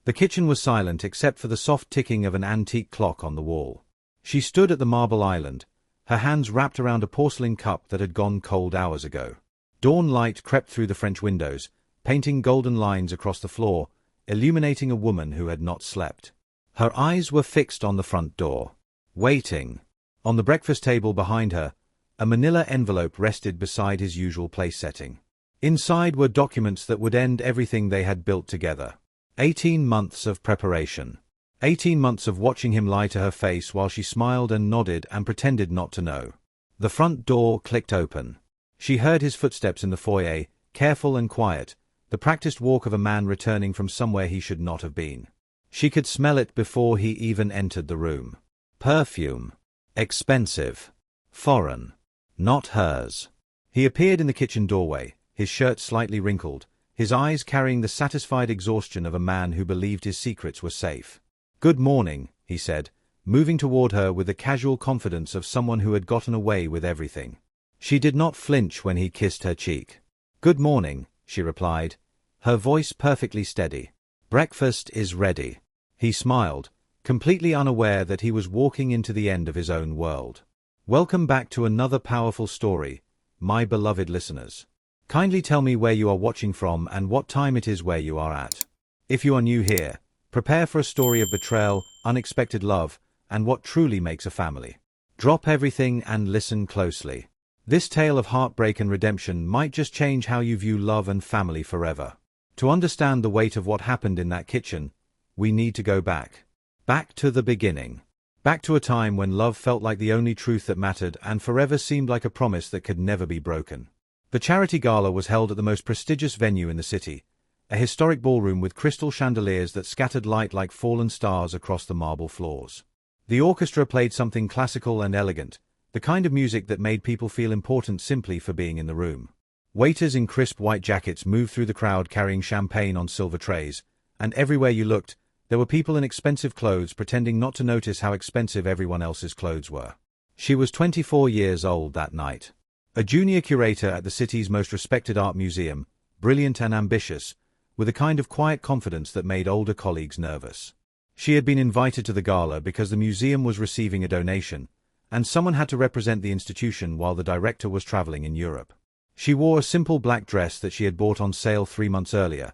The kitchen was silent except for the soft ticking of an antique clock on the wall. She stood at the marble island, her hands wrapped around a porcelain cup that had gone cold hours ago. Dawn light crept through the French windows, painting golden lines across the floor, illuminating a woman who had not slept. Her eyes were fixed on the front door. Waiting. On the breakfast table behind her, a manila envelope rested beside his usual place setting. Inside were documents that would end everything they had built together. 18 months of preparation. 18 months of watching him lie to her face while she smiled and nodded and pretended not to know. The front door clicked open. She heard his footsteps in the foyer, careful and quiet, the practiced walk of a man returning from somewhere he should not have been. She could smell it before he even entered the room. Perfume. Expensive. Foreign. Not hers. He appeared in the kitchen doorway, his shirt slightly wrinkled, his eyes carrying the satisfied exhaustion of a man who believed his secrets were safe. "Good morning," he said, moving toward her with the casual confidence of someone who had gotten away with everything. She did not flinch when he kissed her cheek. "Good morning," she replied, her voice perfectly steady. "Breakfast is ready." He smiled, completely unaware that he was walking into the end of his own world. "Welcome back to another powerful story, my beloved listeners. Kindly tell me where you are watching from and what time it is where you are at. If you are new here, prepare for a story of betrayal, unexpected love, and what truly makes a family. Drop everything and listen closely. This tale of heartbreak and redemption might just change how you view love and family forever. To understand the weight of what happened in that kitchen, we need to go back. Back to the beginning. Back to a time when love felt like the only truth that mattered and forever seemed like a promise that could never be broken. The charity gala was held at the most prestigious venue in the city, a historic ballroom with crystal chandeliers that scattered light like fallen stars across the marble floors. The orchestra played something classical and elegant, the kind of music that made people feel important simply for being in the room. Waiters in crisp white jackets moved through the crowd carrying champagne on silver trays, and everywhere you looked, there were people in expensive clothes pretending not to notice how expensive everyone else's clothes were. She was 24 years old that night. A junior curator at the city's most respected art museum, brilliant and ambitious, with a kind of quiet confidence that made older colleagues nervous. She had been invited to the gala because the museum was receiving a donation, and someone had to represent the institution while the director was traveling in Europe. She wore a simple black dress that she had bought on sale 3 months earlier,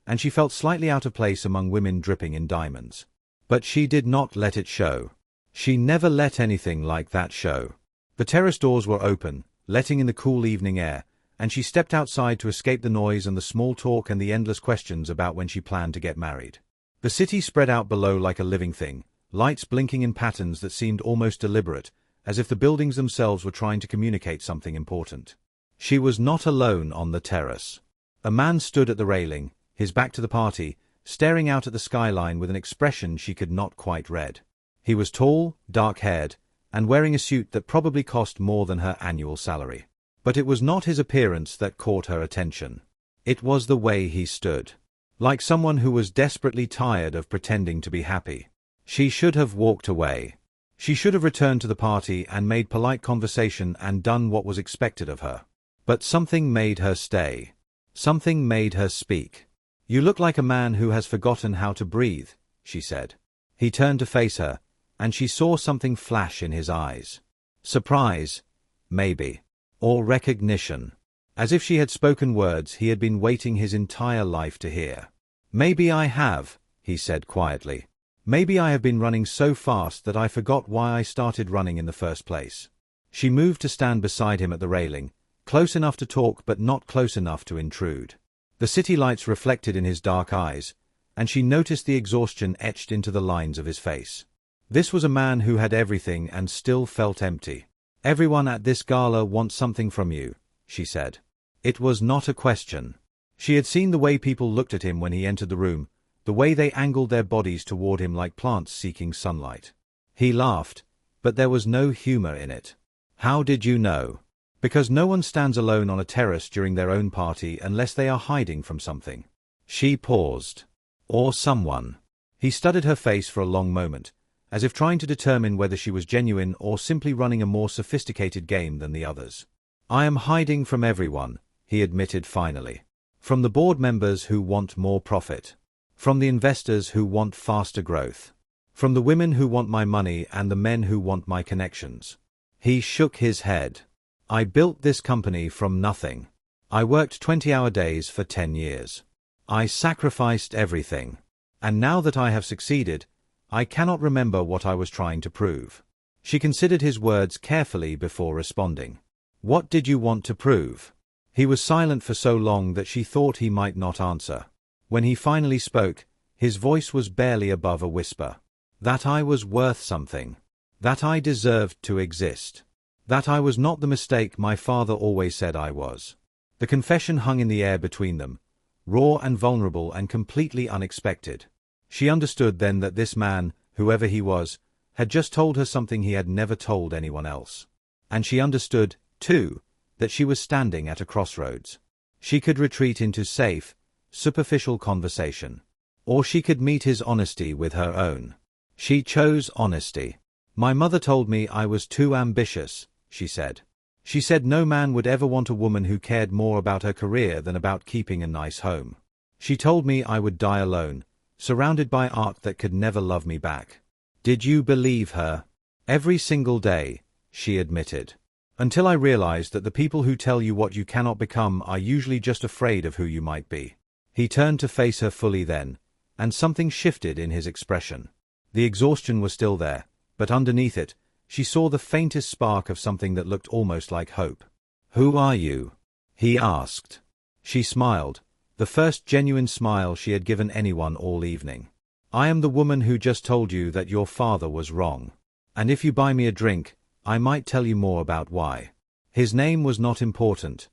and she felt slightly out of place among women dripping in diamonds. But she did not let it show. She never let anything like that show. The terrace doors were open, letting in the cool evening air, and she stepped outside to escape the noise and the small talk and the endless questions about when she planned to get married. The city spread out below like a living thing, lights blinking in patterns that seemed almost deliberate, as if the buildings themselves were trying to communicate something important. She was not alone on the terrace. A man stood at the railing, his back to the party, staring out at the skyline with an expression she could not quite read. He was tall, dark-haired, and wearing a suit that probably cost more than her annual salary. But it was not his appearance that caught her attention. It was the way he stood. Like someone who was desperately tired of pretending to be happy. She should have walked away. She should have returned to the party and made polite conversation and done what was expected of her. But something made her stay. Something made her speak. "You look like a man who has forgotten how to breathe," she said. He turned to face her, and she saw something flash in his eyes. Surprise, maybe. Or recognition. As if she had spoken words he had been waiting his entire life to hear. "Maybe I have," he said quietly. "Maybe I have been running so fast that I forgot why I started running in the first place." She moved to stand beside him at the railing, close enough to talk but not close enough to intrude. The city lights reflected in his dark eyes, and she noticed the exhaustion etched into the lines of his face. This was a man who had everything and still felt empty. "Everyone at this gala wants something from you," she said. It was not a question. She had seen the way people looked at him when he entered the room, the way they angled their bodies toward him like plants seeking sunlight. He laughed, but there was no humor in it. "How did you know?" "Because no one stands alone on a terrace during their own party unless they are hiding from something." She paused. "Or someone." He studied her face for a long moment, as if trying to determine whether she was genuine or simply running a more sophisticated game than the others. "I am hiding from everyone," he admitted finally. "From the board members who want more profit. From the investors who want faster growth. From the women who want my money and the men who want my connections. He shook his head. I built this company from nothing. I worked 20-hour days for 10 years. I sacrificed everything. And now that I have succeeded, I cannot remember what I was trying to prove. She considered his words carefully before responding. What did you want to prove? He was silent for so long that she thought he might not answer. When he finally spoke, his voice was barely above a whisper. That I was worth something. That I deserved to exist. That I was not the mistake my father always said I was. The confession hung in the air between them, raw and vulnerable and completely unexpected. She understood then that this man, whoever he was, had just told her something he had never told anyone else. And she understood, too, that she was standing at a crossroads. She could retreat into safe, superficial conversation. Or she could meet his honesty with her own. She chose honesty. My mother told me I was too ambitious, she said. She said no man would ever want a woman who cared more about her career than about keeping a nice home. She told me I would die alone, surrounded by art that could never love me back. Did you believe her? Every single day, she admitted. Until I realized that the people who tell you what you cannot become are usually just afraid of who you might be. He turned to face her fully then, and something shifted in his expression. The exhaustion was still there, but underneath it, she saw the faintest spark of something that looked almost like hope. Who are you? He asked. She smiled, the first genuine smile she had given anyone all evening. I am the woman who just told you that your father was wrong. And if you buy me a drink, I might tell you more about why. His name was not important.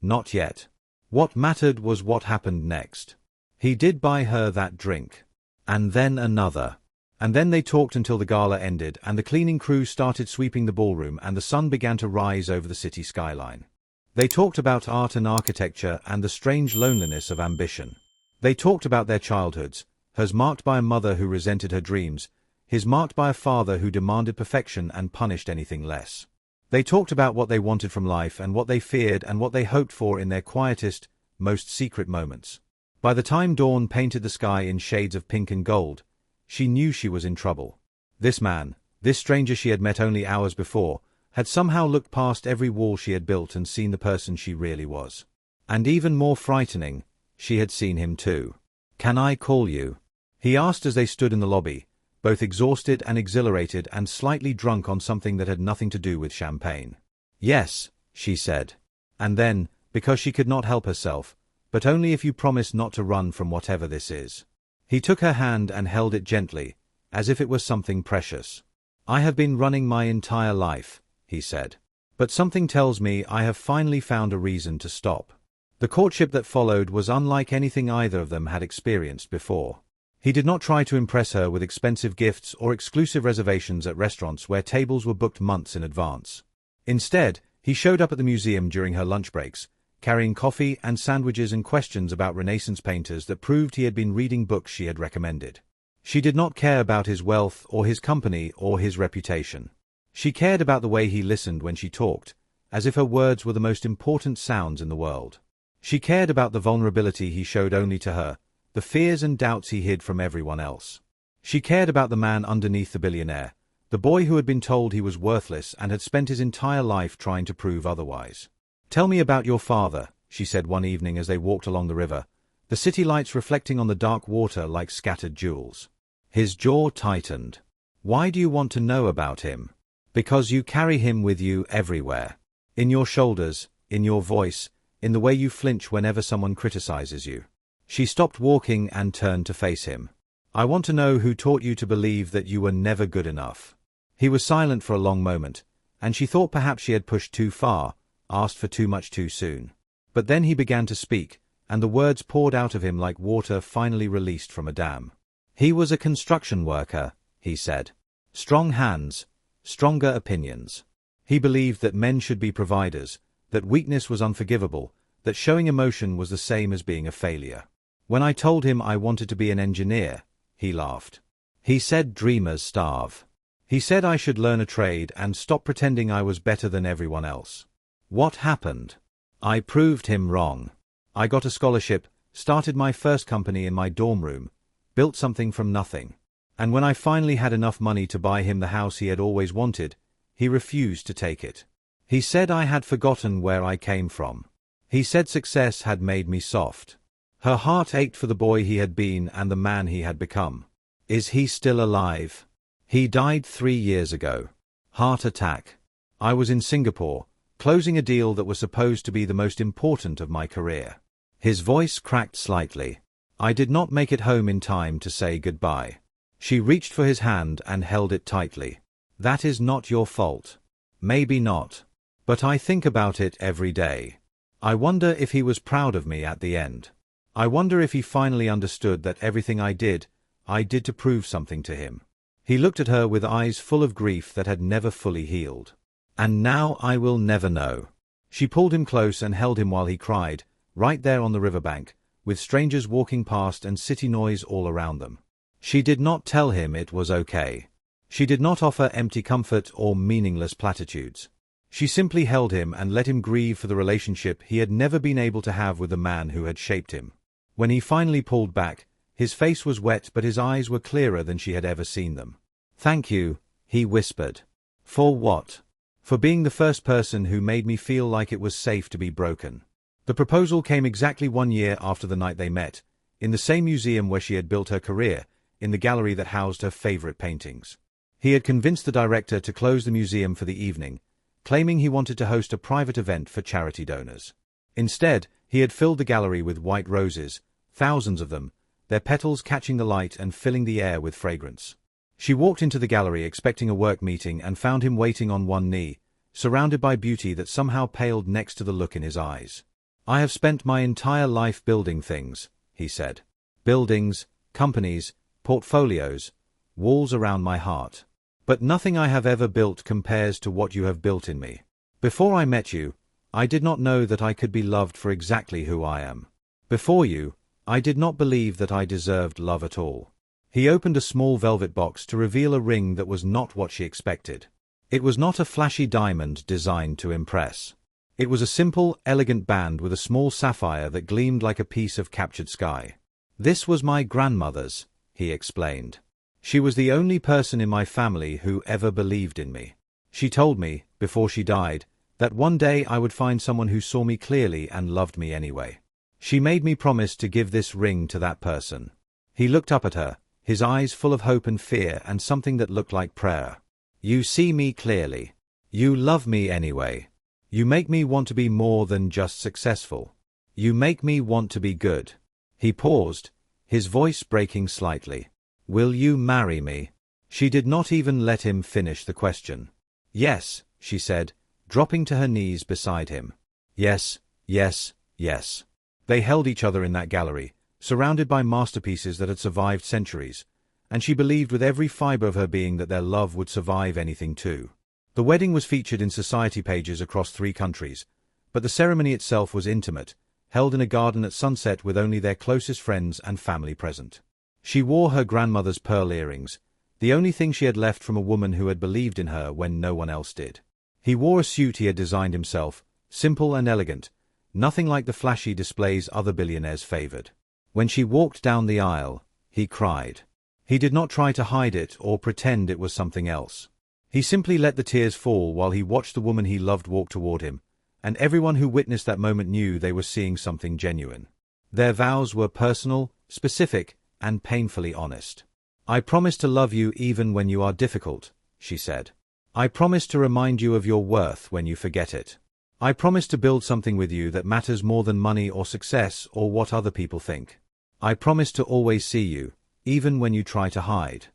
Not yet. What mattered was what happened next. He did buy her that drink. And then another. And then they talked until the gala ended and the cleaning crew started sweeping the ballroom and the sun began to rise over the city skyline. They talked about art and architecture and the strange loneliness of ambition. They talked about their childhoods, hers marked by a mother who resented her dreams, his marked by a father who demanded perfection and punished anything less. They talked about what they wanted from life and what they feared and what they hoped for in their quietest, most secret moments. By the time dawn painted the sky in shades of pink and gold, she knew she was in trouble. This man, this stranger she had met only hours before, had somehow looked past every wall she had built and seen the person she really was. And even more frightening, she had seen him too. Can I call you? He asked as they stood in the lobby, both exhausted and exhilarated and slightly drunk on something that had nothing to do with champagne. Yes, she said. And then, because she could not help herself, but only if you promise not to run from whatever this is. He took her hand and held it gently, as if it was something precious. I have been running my entire life, he said. But something tells me I have finally found a reason to stop. The courtship that followed was unlike anything either of them had experienced before. He did not try to impress her with expensive gifts or exclusive reservations at restaurants where tables were booked months in advance. Instead, he showed up at the museum during her lunch breaks, carrying coffee and sandwiches and questions about Renaissance painters that proved he had been reading books she had recommended. She did not care about his wealth or his company or his reputation. She cared about the way he listened when she talked, as if her words were the most important sounds in the world. She cared about the vulnerability he showed only to her, the fears and doubts he hid from everyone else. She cared about the man underneath the billionaire, the boy who had been told he was worthless and had spent his entire life trying to prove otherwise. Tell me about your father, she said one evening as they walked along the river, the city lights reflecting on the dark water like scattered jewels. His jaw tightened. Why do you want to know about him? Because you carry him with you everywhere. In your shoulders, in your voice, in the way you flinch whenever someone criticizes you. She stopped walking and turned to face him. I want to know who taught you to believe that you were never good enough. He was silent for a long moment, and she thought perhaps she had pushed too far, asked for too much too soon. But then he began to speak, and the words poured out of him like water finally released from a dam. He was a construction worker, he said. Strong hands, stronger opinions. He believed that men should be providers, that weakness was unforgivable, that showing emotion was the same as being a failure. When I told him I wanted to be an engineer, he laughed. He said dreamers starve. He said I should learn a trade and stop pretending I was better than everyone else. What happened? I proved him wrong. I got a scholarship, started my first company in my dorm room, built something from nothing. And when I finally had enough money to buy him the house he had always wanted, he refused to take it. He said I had forgotten where I came from. He said success had made me soft. Her heart ached for the boy he had been and the man he had become. Is he still alive? He died 3 years ago. Heart attack. I was in Singapore, closing a deal that was supposed to be the most important of my career. His voice cracked slightly. I did not make it home in time to say goodbye. She reached for his hand and held it tightly. That is not your fault. Maybe not. But I think about it every day. I wonder if he was proud of me at the end. I wonder if he finally understood that everything I did to prove something to him. He looked at her with eyes full of grief that had never fully healed. And now I will never know. She pulled him close and held him while he cried, right there on the riverbank, with strangers walking past and city noise all around them. She did not tell him it was okay. She did not offer empty comfort or meaningless platitudes. She simply held him and let him grieve for the relationship he had never been able to have with the man who had shaped him. When he finally pulled back, his face was wet but his eyes were clearer than she had ever seen them. "Thank you," he whispered. "For what?" "For being the first person who made me feel like it was safe to be broken." The proposal came exactly 1 year after the night they met, in the same museum where she had built her career, in the gallery that housed her favorite paintings. He had convinced the director to close the museum for the evening, claiming he wanted to host a private event for charity donors. Instead, he had filled the gallery with white roses, thousands of them, their petals catching the light and filling the air with fragrance. She walked into the gallery expecting a work meeting and found him waiting on one knee, surrounded by beauty that somehow paled next to the look in his eyes. "I have spent my entire life building things," he said. "Buildings, companies, portfolios, walls around my heart. But nothing I have ever built compares to what you have built in me. Before I met you, I did not know that I could be loved for exactly who I am. Before you, I did not believe that I deserved love at all." He opened a small velvet box to reveal a ring that was not what she expected. It was not a flashy diamond designed to impress. It was a simple, elegant band with a small sapphire that gleamed like a piece of captured sky. "This was my grandmother's," he explained. "She was the only person in my family who ever believed in me. She told me, before she died, that one day I would find someone who saw me clearly and loved me anyway. She made me promise to give this ring to that person." He looked up at her, his eyes full of hope and fear and something that looked like prayer. "You see me clearly. You love me anyway. You make me want to be more than just successful. You make me want to be good." He paused, his voice breaking slightly. "Will you marry me?" She did not even let him finish the question. "Yes," she said, dropping to her knees beside him. "Yes, yes, yes." They held each other in that gallery, surrounded by masterpieces that had survived centuries, and she believed with every fiber of her being that their love would survive anything too. The wedding was featured in society pages across 3 countries, but the ceremony itself was intimate, held in a garden at sunset with only their closest friends and family present. She wore her grandmother's pearl earrings, the only thing she had left from a woman who had believed in her when no one else did. He wore a suit he had designed himself, simple and elegant, nothing like the flashy displays other billionaires favored. When she walked down the aisle, he cried. He did not try to hide it or pretend it was something else. He simply let the tears fall while he watched the woman he loved walk toward him, and everyone who witnessed that moment knew they were seeing something genuine. Their vows were personal, specific, and painfully honest. "I promise to love you even when you are difficult," she said. "I promise to remind you of your worth when you forget it. I promise to build something with you that matters more than money or success or what other people think. I promise to always see you, even when you try to hide."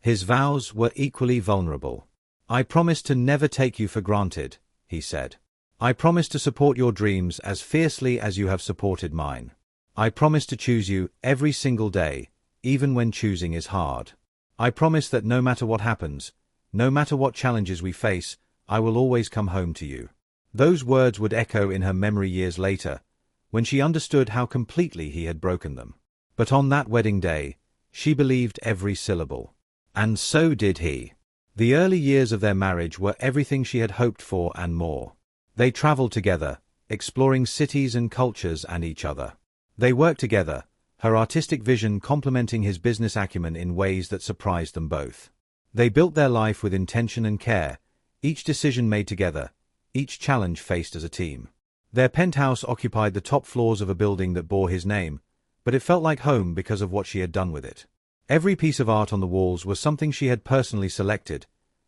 His vows were equally vulnerable. "I promise to never take you for granted," he said. "I promise to support your dreams as fiercely as you have supported mine. I promise to choose you every single day, even when choosing is hard. I promise that no matter what happens, no matter what challenges we face, I will always come home to you." Those words would echo in her memory years later, when she understood how completely he had broken them. But on that wedding day, she believed every syllable. And so did he. The early years of their marriage were everything she had hoped for and more. They traveled together, exploring cities and cultures and each other. They worked together, her artistic vision complementing his business acumen in ways that surprised them both. They built their life with intention and care, each decision made together, each challenge faced as a team. Their penthouse occupied the top floors of a building that bore his name, but it felt like home because of what she had done with it. Every piece of art on the walls was something she had personally selected,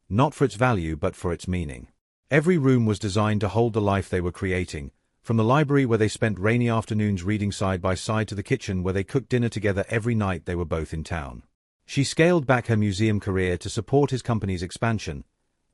not for its value but for its meaning. Every room was designed to hold the life they were creating, from the library where they spent rainy afternoons reading side by side to the kitchen where they cooked dinner together every night they were both in town. She scaled back her museum career to support his company's expansion,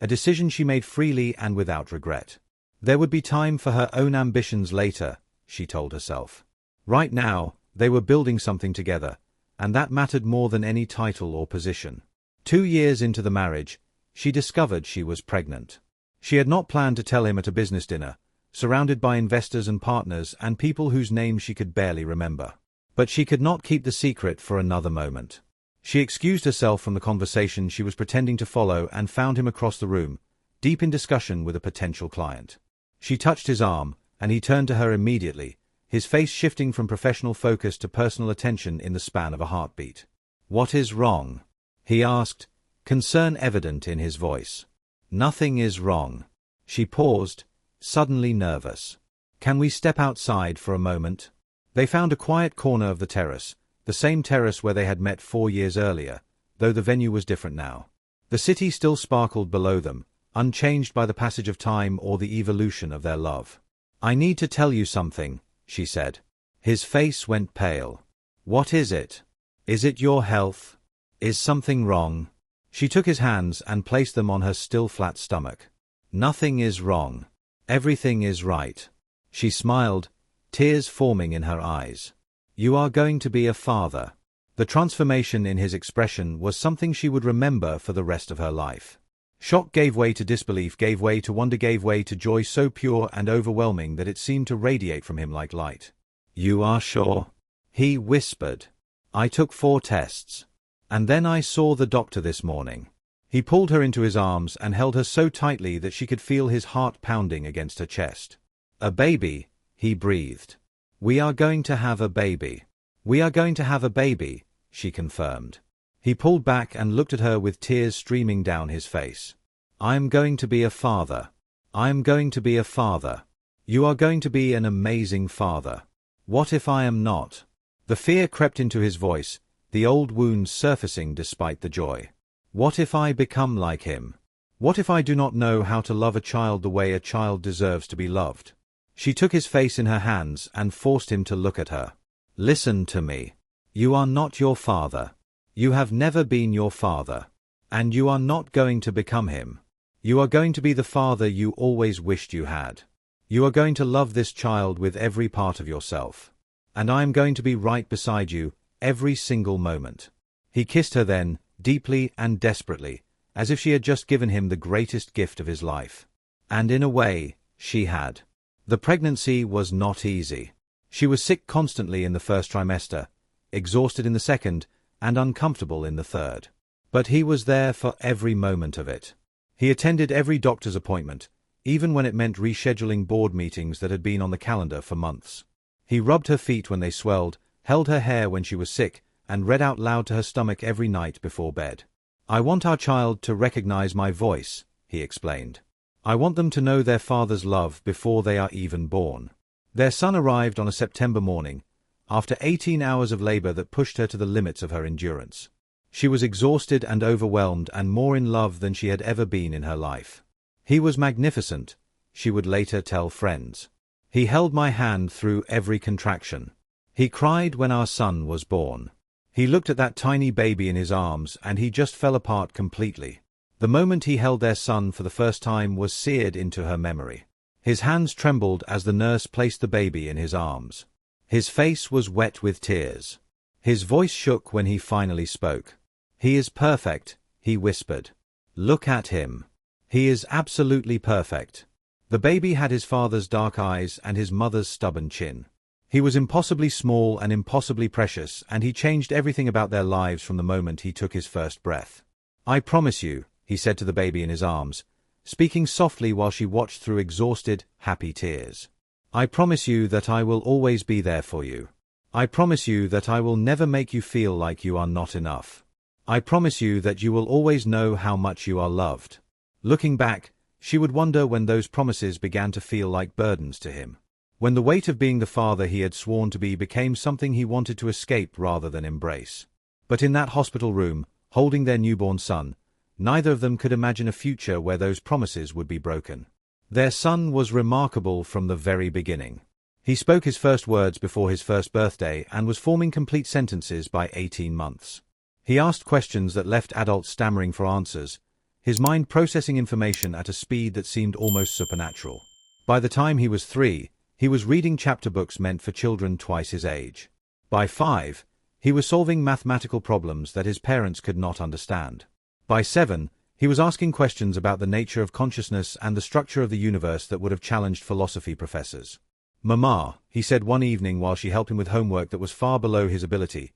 a decision she made freely and without regret. There would be time for her own ambitions later, she told herself. Right now, they were building something together, and that mattered more than any title or position. 2 years into the marriage, she discovered she was pregnant. She had not planned to tell him at a business dinner, surrounded by investors and partners and people whose names she could barely remember. But she could not keep the secret for another moment. She excused herself from the conversation she was pretending to follow and found him across the room, deep in discussion with a potential client. She touched his arm, and he turned to her immediately, his face shifting from professional focus to personal attention in the span of a heartbeat. "What is wrong?" he asked, concern evident in his voice. "Nothing is wrong." She paused, suddenly nervous. "Can we step outside for a moment?" They found a quiet corner of the terrace, the same terrace where they had met 4 years earlier, though the venue was different now. The city still sparkled below them, unchanged by the passage of time or the evolution of their love. "I need to tell you something," she said. His face went pale. "What is it? Is it your health? Is something wrong?" She took his hands and placed them on her still flat stomach. "Nothing is wrong. Everything is right." She smiled, tears forming in her eyes. "You are going to be a father." The transformation in his expression was something she would remember for the rest of her life. Shock gave way to disbelief, gave way to wonder, gave way to joy so pure and overwhelming that it seemed to radiate from him like light. "You are sure?" he whispered. "I took 4 tests. And then I saw the doctor this morning." He pulled her into his arms and held her so tightly that she could feel his heart pounding against her chest. "A baby," he breathed. "We are going to have a baby." "We are going to have a baby," she confirmed. He pulled back and looked at her with tears streaming down his face. "I am going to be a father. I am going to be a father. You are going to be an amazing father. What if I am not?" The fear crept into his voice, the old wounds surfacing despite the joy. "What if I become like him? What if I do not know how to love a child the way a child deserves to be loved?" She took his face in her hands and forced him to look at her. "Listen to me. You are not your father. You have never been your father. And you are not going to become him. You are going to be the father you always wished you had. You are going to love this child with every part of yourself. And I am going to be right beside you, every single moment." He kissed her then, deeply and desperately, as if she had just given him the greatest gift of his life. And in a way, she had. The pregnancy was not easy. She was sick constantly in the first trimester, exhausted in the second, and uncomfortable in the third. But he was there for every moment of it. He attended every doctor's appointment, even when it meant rescheduling board meetings that had been on the calendar for months. He rubbed her feet when they swelled, held her hair when she was sick, and read out loud to her stomach every night before bed. "I want our child to recognize my voice," he explained. "I want them to know their father's love before they are even born." Their son arrived on a September morning, after 18 hours of labor that pushed her to the limits of her endurance. She was exhausted and overwhelmed and more in love than she had ever been in her life. "He was magnificent," she would later tell friends. "He held my hand through every contraction. He cried when our son was born. He looked at that tiny baby in his arms and he just fell apart completely." The moment he held their son for the first time was seared into her memory. His hands trembled as the nurse placed the baby in his arms. His face was wet with tears. His voice shook when he finally spoke. "He is perfect," he whispered. "Look at him. He is absolutely perfect." The baby had his father's dark eyes and his mother's stubborn chin. He was impossibly small and impossibly precious, and he changed everything about their lives from the moment he took his first breath. "I promise you," he said to the baby in his arms, speaking softly while she watched through exhausted, happy tears. "I promise you that I will always be there for you. I promise you that I will never make you feel like you are not enough. I promise you that you will always know how much you are loved. Looking back, she would wonder when those promises began to feel like burdens to him. When the weight of being the father he had sworn to be became something he wanted to escape rather than embrace. But in that hospital room, holding their newborn son, neither of them could imagine a future where those promises would be broken. Their son was remarkable from the very beginning. He spoke his first words before his first birthday and was forming complete sentences by 18 months. He asked questions that left adults stammering for answers, his mind processing information at a speed that seemed almost supernatural. By the time he was 3, he was reading chapter books meant for children twice his age. By 5, he was solving mathematical problems that his parents could not understand. By 7, he was asking questions about the nature of consciousness and the structure of the universe that would have challenged philosophy professors. "Mama," he said one evening while she helped him with homework that was far below his ability,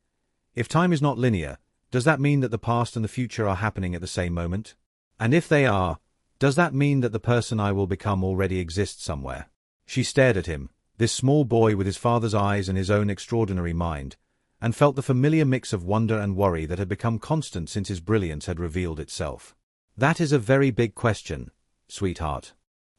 "if time is not linear, does that mean that the past and the future are happening at the same moment? And if they are, does that mean that the person I will become already exists somewhere?" She stared at him, this small boy with his father's eyes and his own extraordinary mind, and felt the familiar mix of wonder and worry that had become constant since his brilliance had revealed itself. "That is a very big question, sweetheart.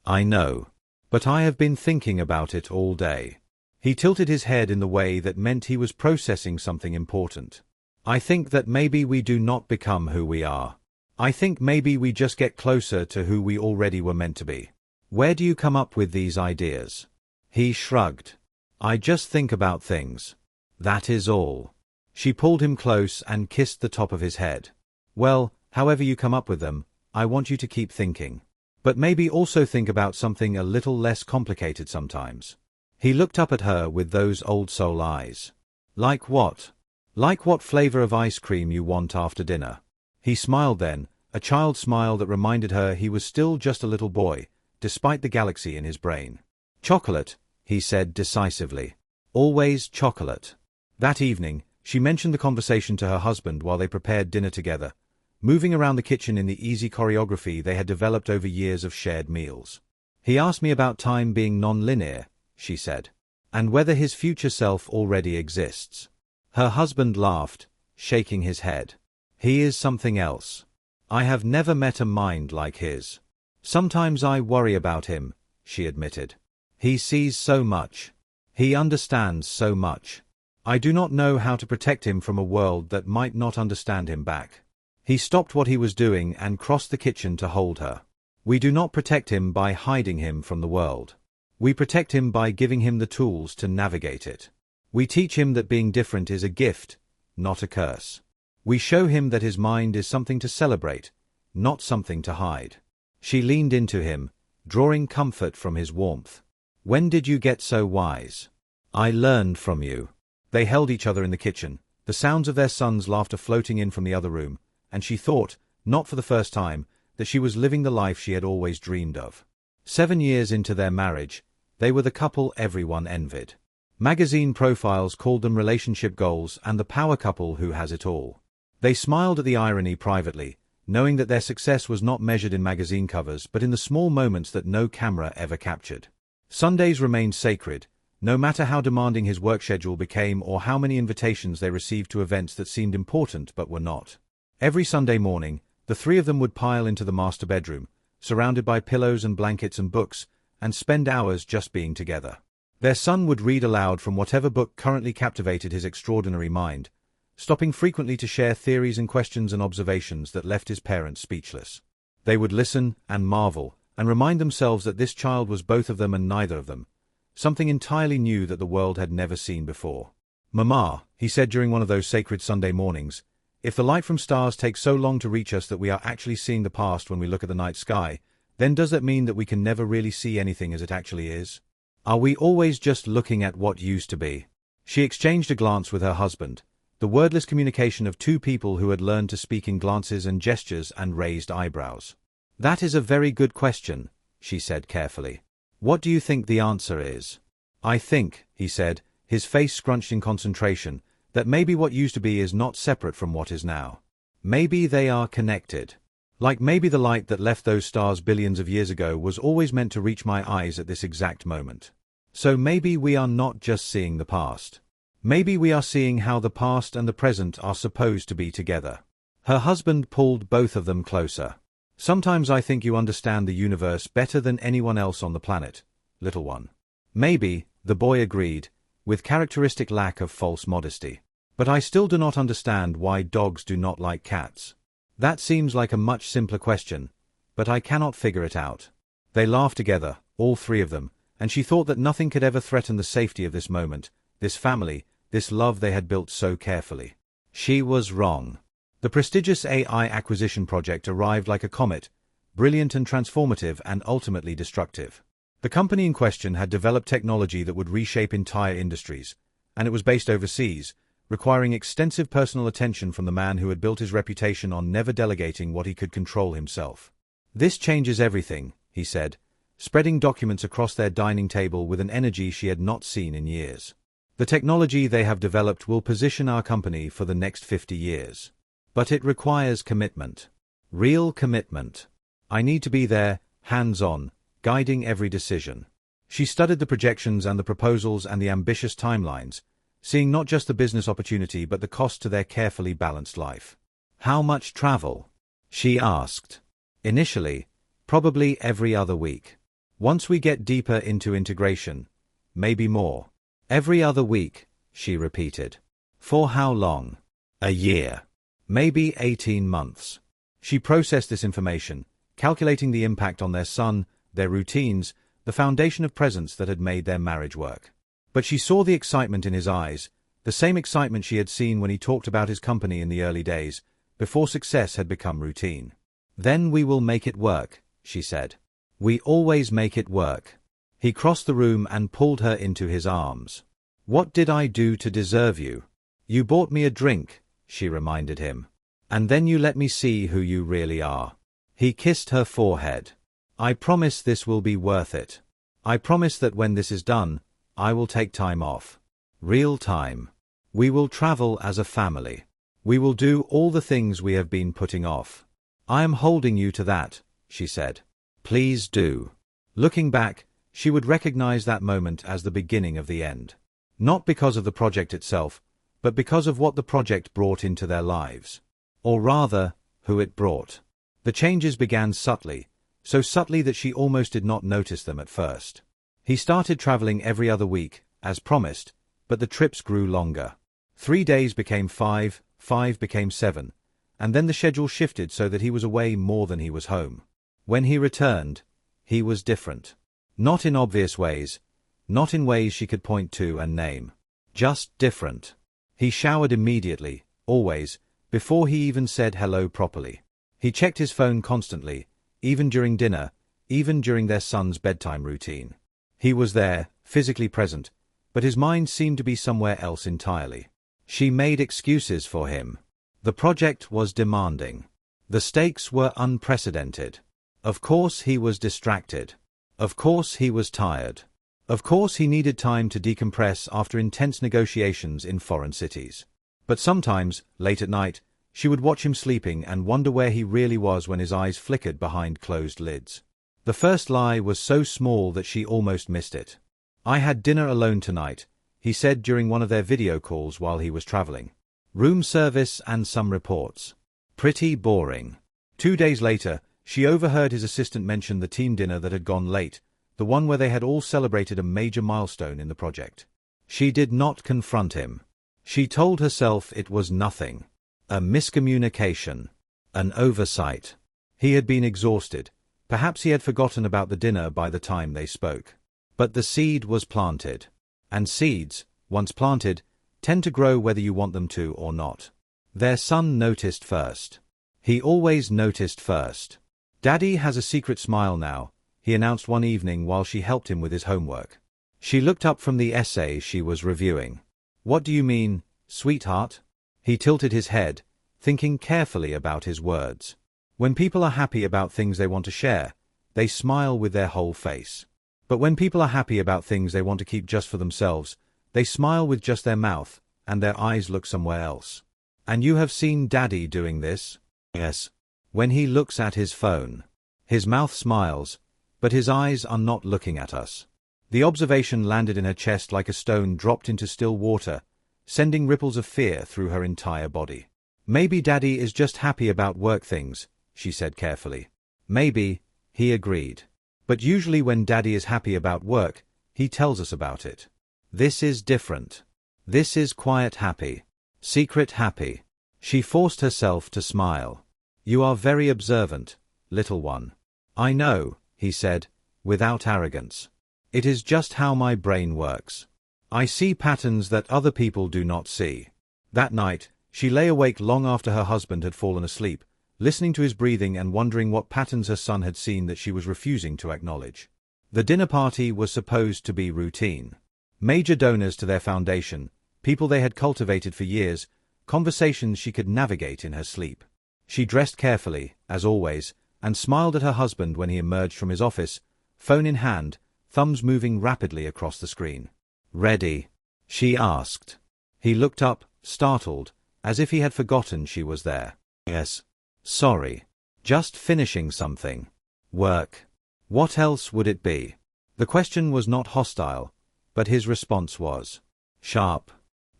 I know. But I have been thinking about it all day." He tilted his head in the way that meant he was processing something important. "I think that maybe we do not become who we are. I think maybe we just get closer to who we already were meant to be." "Where do you come up with these ideas?" He shrugged. "I just think about things. That is all." She pulled him close and kissed the top of his head. "Well, however you come up with them, I want you to keep thinking. But maybe also think about something a little less complicated sometimes." He looked up at her with those old soul eyes. "Like what? Like what flavor of ice cream you want after dinner?" He smiled then, a child's smile that reminded her he was still just a little boy, despite the galaxy in his brain. "Chocolate," he said decisively. "Always chocolate." That evening, she mentioned the conversation to her husband while they prepared dinner together, moving around the kitchen in the easy choreography they had developed over years of shared meals. "He asked me about time being non-linear," she said, "and whether his future self already exists." Her husband laughed, shaking his head. "He is something else. I have never met a mind like his. Sometimes I worry about him," she admitted. "He sees so much. He understands so much. I do not know how to protect him from a world that might not understand him back." He stopped what he was doing and crossed the kitchen to hold her. "We do not protect him by hiding him from the world. We protect him by giving him the tools to navigate it. We teach him that being different is a gift, not a curse. We show him that his mind is something to celebrate, not something to hide." She leaned into him, drawing comfort from his warmth. "When did you get so wise?" "I learned from you." They held each other in the kitchen, the sounds of their son's laughter floating in from the other room, and she thought, not for the first time, that she was living the life she had always dreamed of. 7 years into their marriage, they were the couple everyone envied. Magazine profiles called them relationship goals and the power couple who has it all. They smiled at the irony privately, knowing that their success was not measured in magazine covers but in the small moments that no camera ever captured. Sundays remained sacred, no matter how demanding his work schedule became or how many invitations they received to events that seemed important but were not. Every Sunday morning, the three of them would pile into the master bedroom, surrounded by pillows and blankets and books, and spend hours just being together. Their son would read aloud from whatever book currently captivated his extraordinary mind, stopping frequently to share theories and questions and observations that left his parents speechless. They would listen and marvel, and remind themselves that this child was both of them and neither of them, something entirely new that the world had never seen before. "Mama," he said during one of those sacred Sunday mornings, "if the light from stars takes so long to reach us that we are actually seeing the past when we look at the night sky, then does that mean that we can never really see anything as it actually is? Are we always just looking at what used to be?" She exchanged a glance with her husband, the wordless communication of two people who had learned to speak in glances and gestures and raised eyebrows. "That is a very good question," she said carefully. "What do you think the answer is?" "I think," he said, his face scrunched in concentration, "that maybe what used to be is not separate from what is now. Maybe they are connected. Like maybe the light that left those stars billions of years ago was always meant to reach my eyes at this exact moment. So maybe we are not just seeing the past. Maybe we are seeing how the past and the present are supposed to be together. Her husband pulled both of them closer. Sometimes I think you understand the universe better than anyone else on the planet, little one. Maybe, the boy agreed, with characteristic lack of false modesty. But I still do not understand why dogs do not like cats. That seems like a much simpler question, but I cannot figure it out. They laughed together, all three of them, and she thought that nothing could ever threaten the safety of this moment, this family, this love they had built so carefully. She was wrong. The prestigious AI acquisition project arrived like a comet, brilliant and transformative and ultimately destructive. The company in question had developed technology that would reshape entire industries, and it was based overseas, requiring extensive personal attention from the man who had built his reputation on never delegating what he could control himself. "This changes everything," he said, spreading documents across their dining table with an energy she had not seen in years. "The technology they have developed will position our company for the next 50 years. But it requires commitment. Real commitment. I need to be there, hands-on, guiding every decision." She studied the projections and the proposals and the ambitious timelines, seeing not just the business opportunity but the cost to their carefully balanced life. "How much travel?" she asked. "Initially, probably every other week. Once we get deeper into integration, maybe more." "Every other week," she repeated. "For how long?" "A year. Maybe 18 months." She processed this information, calculating the impact on their son, their routines, the foundation of presence that had made their marriage work. But she saw the excitement in his eyes, the same excitement she had seen when he talked about his company in the early days, before success had become routine. "Then we will make it work," she said. "We always make it work." He crossed the room and pulled her into his arms. "What did I do to deserve you?" "You bought me a drink," she reminded him. "And then you let me see who you really are." He kissed her forehead. "I promise this will be worth it. I promise that when this is done, I will take time off. Real time. We will travel as a family. We will do all the things we have been putting off. I am holding you to that," she said. "Please do." Looking back, she would recognize that moment as the beginning of the end. Not because of the project itself, but because of what the project brought into their lives. Or rather, who it brought. The changes began subtly, so subtly that she almost did not notice them at first. He started traveling every other week, as promised, but the trips grew longer. 3 days became 5, 5 became 7, and then the schedule shifted so that he was away more than he was home. When he returned, he was different. Not in obvious ways, not in ways she could point to and name. Just different. He showered immediately, always, before he even said hello properly. He checked his phone constantly, even during dinner, even during their son's bedtime routine. He was there, physically present, but his mind seemed to be somewhere else entirely. She made excuses for him. The project was demanding. The stakes were unprecedented. Of course he was distracted. Of course he was tired. Of course he needed time to decompress after intense negotiations in foreign cities. But sometimes, late at night, she would watch him sleeping and wonder where he really was when his eyes flickered behind closed lids. The first lie was so small that she almost missed it. "I had dinner alone tonight," he said during one of their video calls while he was traveling. "Room service and some reports. Pretty boring." 2 days later, she overheard his assistant mention the team dinner that had gone late, the one where they had all celebrated a major milestone in the project. She did not confront him. She told herself it was nothing. A miscommunication. An oversight. He had been exhausted. Perhaps he had forgotten about the dinner by the time they spoke. But the seed was planted. And seeds, once planted, tend to grow whether you want them to or not. Their son noticed first. He always noticed first. "Daddy has a secret smile now," he announced one evening while she helped him with his homework. She looked up from the essay she was reviewing. "What do you mean, sweetheart?" He tilted his head, thinking carefully about his words. When people are happy about things they want to share, they smile with their whole face. But when people are happy about things they want to keep just for themselves, they smile with just their mouth, and their eyes look somewhere else. "And you have seen Daddy doing this?" "Yes." "When he looks at his phone. His mouth smiles, but his eyes are not looking at us." The observation landed in her chest like a stone dropped into still water, sending ripples of fear through her entire body. "Maybe Daddy is just happy about work things," she said carefully. "Maybe," he agreed. "But usually when Daddy is happy about work, he tells us about it. This is different. This is quiet happy. Secret happy." She forced herself to smile. "You are very observant, little one." "I know," he said, without arrogance. "It is just how my brain works. I see patterns that other people do not see." That night, she lay awake long after her husband had fallen asleep, listening to his breathing and wondering what patterns her son had seen that she was refusing to acknowledge. The dinner party was supposed to be routine. Major donors to their foundation, people they had cultivated for years, conversations she could navigate in her sleep. She dressed carefully, as always, and smiled at her husband when he emerged from his office, phone in hand, thumbs moving rapidly across the screen. "Ready?" she asked. He looked up, startled, as if he had forgotten she was there. "Yes. Sorry. Just finishing something. Work." What else would it be? The question was not hostile, but his response was sharp,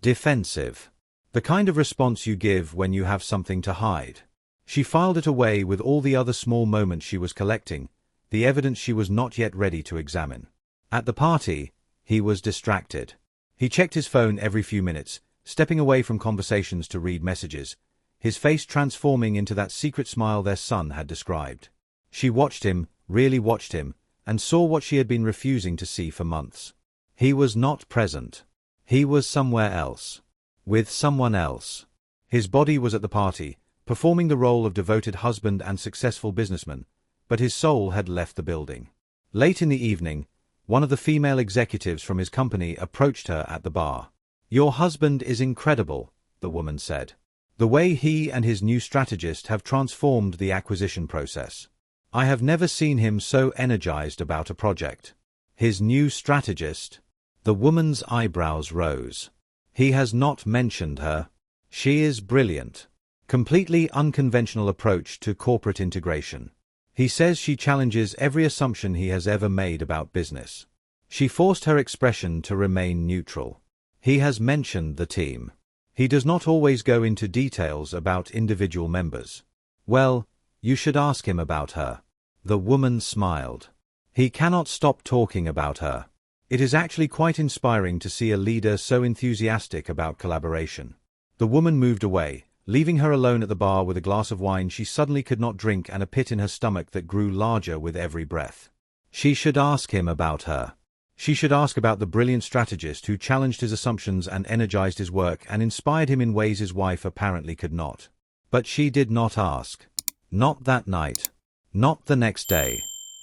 defensive. The kind of response you give when you have something to hide. She filed it away with all the other small moments she was collecting, the evidence she was not yet ready to examine. At the party, he was distracted. He checked his phone every few minutes, stepping away from conversations to read messages, his face transforming into that secret smile their son had described. She watched him, really watched him, and saw what she had been refusing to see for months. He was not present. He was somewhere else. With someone else. His body was at the party, performing the role of devoted husband and successful businessman, but his soul had left the building. Late in the evening, one of the female executives from his company approached her at the bar. "Your husband is incredible," the woman said. "The way he and his new strategist have transformed the acquisition process. I have never seen him so energized about a project." "His new strategist?" The woman's eyebrows rose. "He has not mentioned her. She is brilliant. Completely unconventional approach to corporate integration. He says she challenges every assumption he has ever made about business." She forced her expression to remain neutral. "He has mentioned the team. He does not always go into details about individual members." "Well, you should ask him about her." The woman smiled. "He cannot stop talking about her. It is actually quite inspiring to see a leader so enthusiastic about collaboration." The woman moved away, leaving her alone at the bar with a glass of wine she suddenly could not drink and a pit in her stomach that grew larger with every breath. She should ask him about her. She should ask about the brilliant strategist who challenged his assumptions and energized his work and inspired him in ways his wife apparently could not. But she did not ask. Not that night. Not the next day.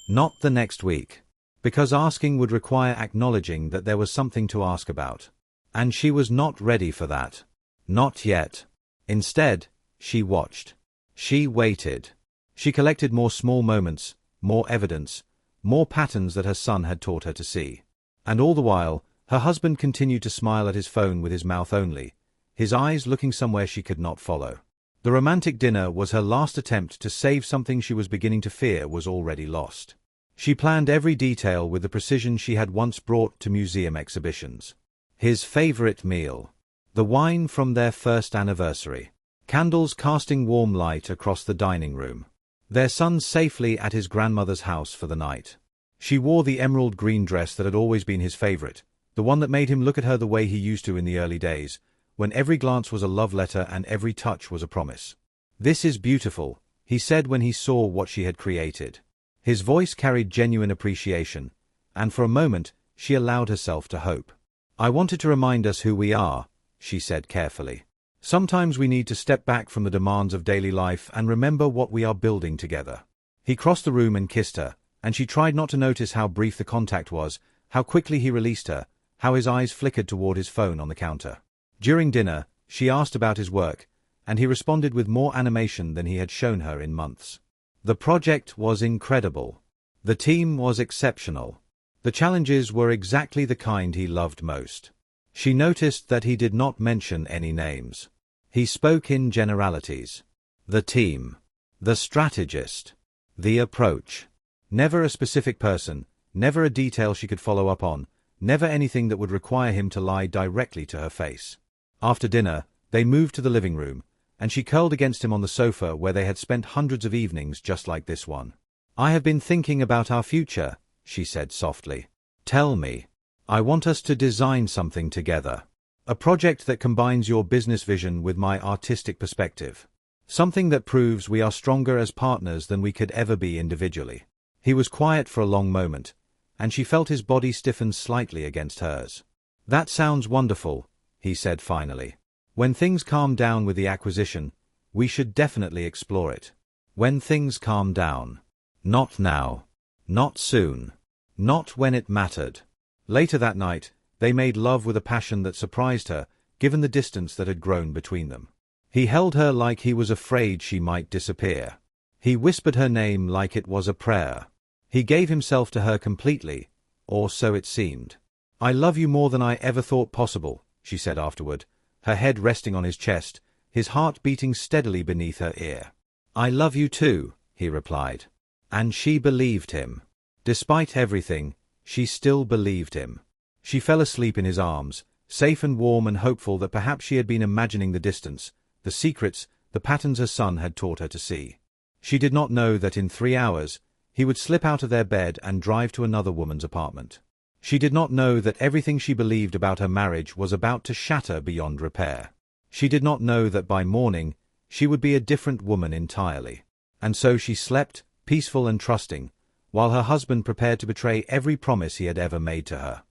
Not the next week. Because asking would require acknowledging that there was something to ask about. And she was not ready for that. Not yet. Instead, she watched. She waited. She collected more small moments, more evidence, more patterns that her son had taught her to see. And all the while, her husband continued to smile at his phone with his mouth only, his eyes looking somewhere she could not follow. The romantic dinner was her last attempt to save something she was beginning to fear was already lost. She planned every detail with the precision she had once brought to museum exhibitions. His favorite meal. The wine from their first anniversary. Candles casting warm light across the dining room. Their son safely at his grandmother's house for the night. She wore the emerald green dress that had always been his favorite, the one that made him look at her the way he used to in the early days, when every glance was a love letter and every touch was a promise. "This is beautiful," he said when he saw what she had created. His voice carried genuine appreciation, and for a moment, she allowed herself to hope. "I wanted to remind us who we are," she said carefully. "Sometimes we need to step back from the demands of daily life and remember what we are building together." He crossed the room and kissed her, and she tried not to notice how brief the contact was, how quickly he released her, how his eyes flickered toward his phone on the counter. During dinner, she asked about his work, and he responded with more animation than he had shown her in months. The project was incredible. The team was exceptional. The challenges were exactly the kind he loved most. She noticed that he did not mention any names. He spoke in generalities. The team. The strategist. The approach. Never a specific person, never a detail she could follow up on, never anything that would require him to lie directly to her face. After dinner, they moved to the living room, and she curled against him on the sofa where they had spent hundreds of evenings just like this one. "I have been thinking about our future," she said softly. "Tell me. I want us to design something together. A project that combines your business vision with my artistic perspective. Something that proves we are stronger as partners than we could ever be individually." He was quiet for a long moment, and she felt his body stiffen slightly against hers. "That sounds wonderful," he said finally. "When things calm down with the acquisition, we should definitely explore it." When things calm down. Not now. Not soon. Not when it mattered. Later that night, they made love with a passion that surprised her, given the distance that had grown between them. He held her like he was afraid she might disappear. He whispered her name like it was a prayer. He gave himself to her completely, or so it seemed. "I love you more than I ever thought possible," she said afterward, her head resting on his chest, his heart beating steadily beneath her ear. "I love you too," he replied. And she believed him. Despite everything, she still believed him. She fell asleep in his arms, safe and warm and hopeful that perhaps she had been imagining the distance, the secrets, the patterns her son had taught her to see. She did not know that in 3 hours, he would slip out of their bed and drive to another woman's apartment. She did not know that everything she believed about her marriage was about to shatter beyond repair. She did not know that by morning, she would be a different woman entirely. And so she slept, peaceful and trusting, while her husband prepared to betray every promise he had ever made to her.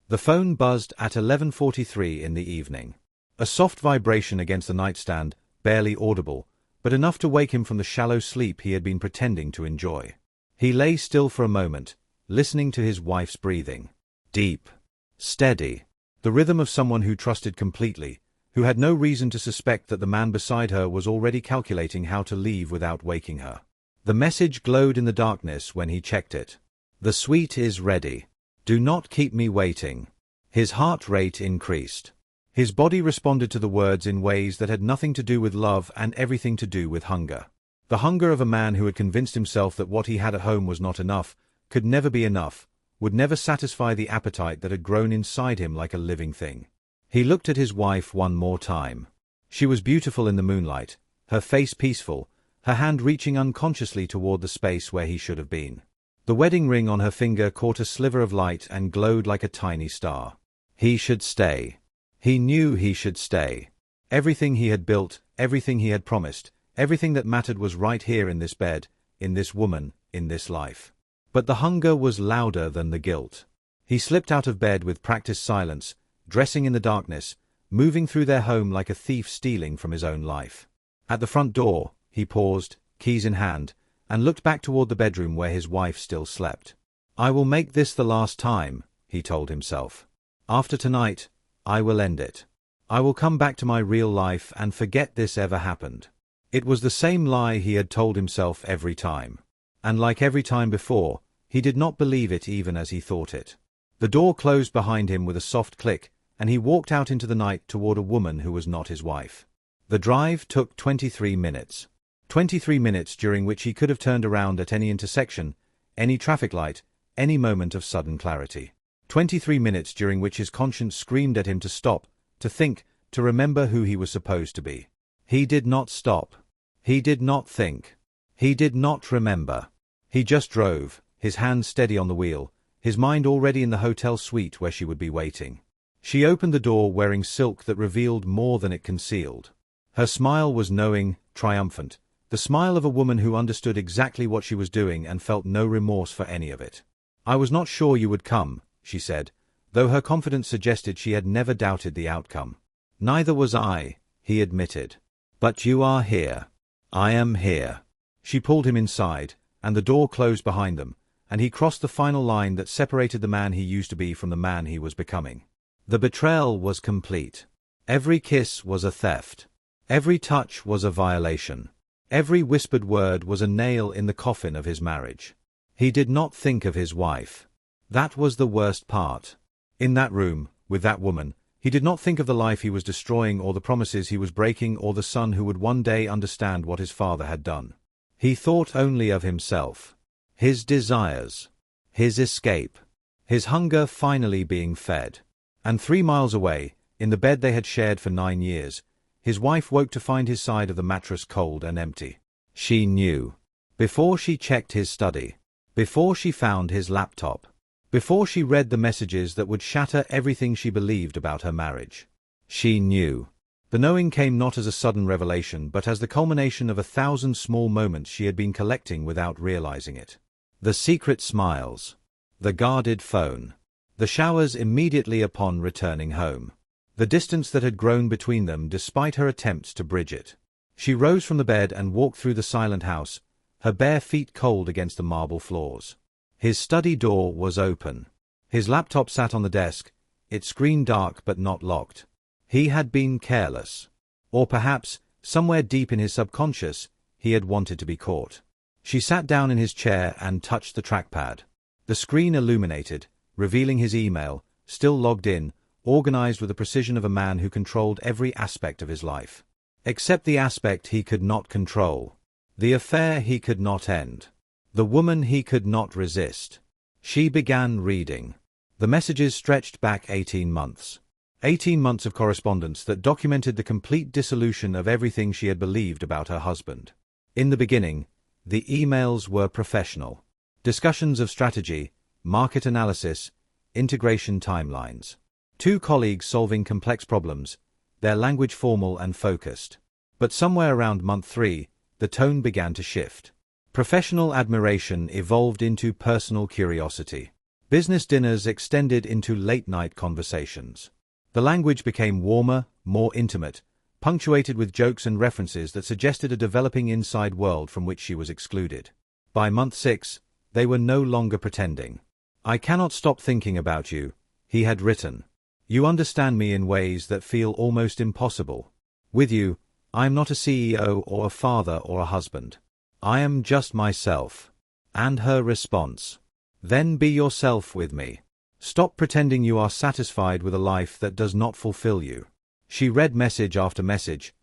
The phone buzzed at 11:43 in the evening. A soft vibration against the nightstand, barely audible, but enough to wake him from the shallow sleep he had been pretending to enjoy. He lay still for a moment, listening to his wife's breathing. Deep. Steady. The rhythm of someone who trusted completely, who had no reason to suspect that the man beside her was already calculating how to leave without waking her. The message glowed in the darkness when he checked it. "The suite is ready. Do not keep me waiting." His heart rate increased. His body responded to the words in ways that had nothing to do with love and everything to do with hunger. The hunger of a man who had convinced himself that what he had at home was not enough, could never be enough, would never satisfy the appetite that had grown inside him like a living thing. He looked at his wife one more time. She was beautiful in the moonlight, her face peaceful, her hand reaching unconsciously toward the space where he should have been. The wedding ring on her finger caught a sliver of light and glowed like a tiny star. He should stay. He knew he should stay. Everything he had built, everything he had promised, everything that mattered was right here in this bed, in this woman, in this life. But the hunger was louder than the guilt. He slipped out of bed with practiced silence, dressing in the darkness, moving through their home like a thief stealing from his own life. At the front door, he paused, keys in hand, and looked back toward the bedroom where his wife still slept. "I will make this the last time," he told himself. "After tonight, I will end it. I will come back to my real life and forget this ever happened." It was the same lie he had told himself every time. And like every time before, he did not believe it even as he thought it. The door closed behind him with a soft click, and he walked out into the night toward a woman who was not his wife. The drive took 23 minutes. 23 minutes during which he could have turned around at any intersection, any traffic light, any moment of sudden clarity. 23 minutes during which his conscience screamed at him to stop, to think, to remember who he was supposed to be. He did not stop. He did not think. He did not remember. He just drove, his hands steady on the wheel, his mind already in the hotel suite where she would be waiting. She opened the door wearing silk that revealed more than it concealed. Her smile was knowing, triumphant, the smile of a woman who understood exactly what she was doing and felt no remorse for any of it. "I was not sure you would come," she said, though her confidence suggested she had never doubted the outcome. "Neither was I," he admitted. "But you are here. I am here." She pulled him inside, and the door closed behind them, and he crossed the final line that separated the man he used to be from the man he was becoming. The betrayal was complete. Every kiss was a theft. Every touch was a violation. Every whispered word was a nail in the coffin of his marriage. He did not think of his wife. That was the worst part. In that room, with that woman, he did not think of the life he was destroying or the promises he was breaking or the son who would one day understand what his father had done. He thought only of himself. His desires. His escape. His hunger finally being fed. And 3 miles away, In the bed they had shared for 9 years, his wife woke to find his side of the mattress cold and empty. She knew. Before she checked his study. Before she found his laptop. Before she read the messages that would shatter everything she believed about her marriage. She knew. The knowing came not as a sudden revelation but as the culmination of 1,000 small moments she had been collecting without realizing it. The secret smiles. The guarded phone. The showers immediately upon returning home. The distance that had grown between them despite her attempts to bridge it. She rose from the bed and walked through the silent house, her bare feet cold against the marble floors. His study door was open. His laptop sat on the desk, its screen dark but not locked. He had been careless. Or perhaps, somewhere deep in his subconscious, he had wanted to be caught. She sat down in his chair and touched the trackpad. The screen illuminated, revealing his email, still logged in, organized with the precision of a man who controlled every aspect of his life. Except the aspect he could not control. The affair he could not end. The woman he could not resist. She began reading. The messages stretched back 18 months. 18 months of correspondence that documented the complete dissolution of everything she had believed about her husband. In the beginning, the emails were professional. Discussions of strategy, market analysis, integration timelines. 2 colleagues solving complex problems, their language formal and focused. But somewhere around month 3, the tone began to shift. Professional admiration evolved into personal curiosity. Business dinners extended into late-night conversations. The language became warmer, more intimate, punctuated with jokes and references that suggested a developing inside world from which she was excluded. By month 6, they were no longer pretending. "I cannot stop thinking about you," he had written. "You understand me in ways that feel almost impossible. With you, I am not a CEO or a father or a husband. I am just myself." And her response. "Then be yourself with me. Stop pretending you are satisfied with a life that does not fulfill you." She read message after message,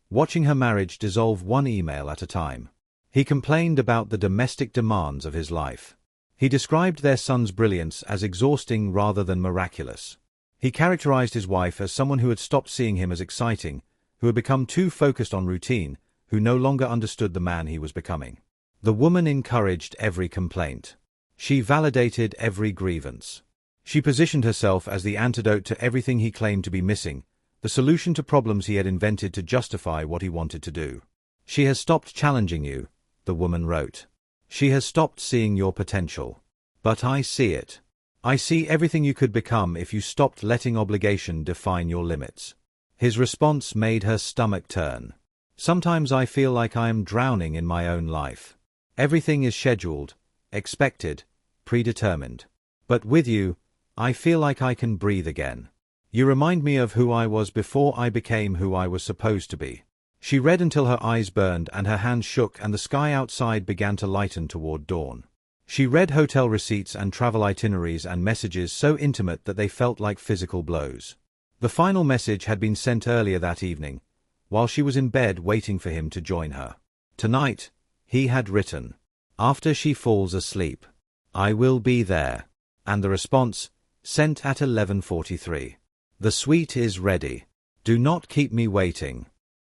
watching her marriage dissolve one email at a time. He complained about the domestic demands of his life. He described their son's brilliance as exhausting rather than miraculous. He characterized his wife as someone who had stopped seeing him as exciting, who had become too focused on routine, who no longer understood the man he was becoming. The woman encouraged every complaint. She validated every grievance. She positioned herself as the antidote to everything he claimed to be missing, the solution to problems he had invented to justify what he wanted to do. "She has stopped challenging you," the woman wrote. "She has stopped seeing your potential. But I see it. I see everything you could become if you stopped letting obligation define your limits." His response made her stomach turn. "Sometimes I feel like I am drowning in my own life. Everything is scheduled, expected, predetermined. But with you, I feel like I can breathe again. You remind me of who I was before I became who I was supposed to be." She read until her eyes burned and her hands shook and the sky outside began to lighten toward dawn. She read hotel receipts and travel itineraries and messages so intimate that they felt like physical blows. The final message had been sent earlier that evening, while she was in bed waiting for him to join her. "Tonight," he had written, "after she falls asleep, I will be there." And the response, sent at 11:43. "The suite is ready. Do not keep me waiting."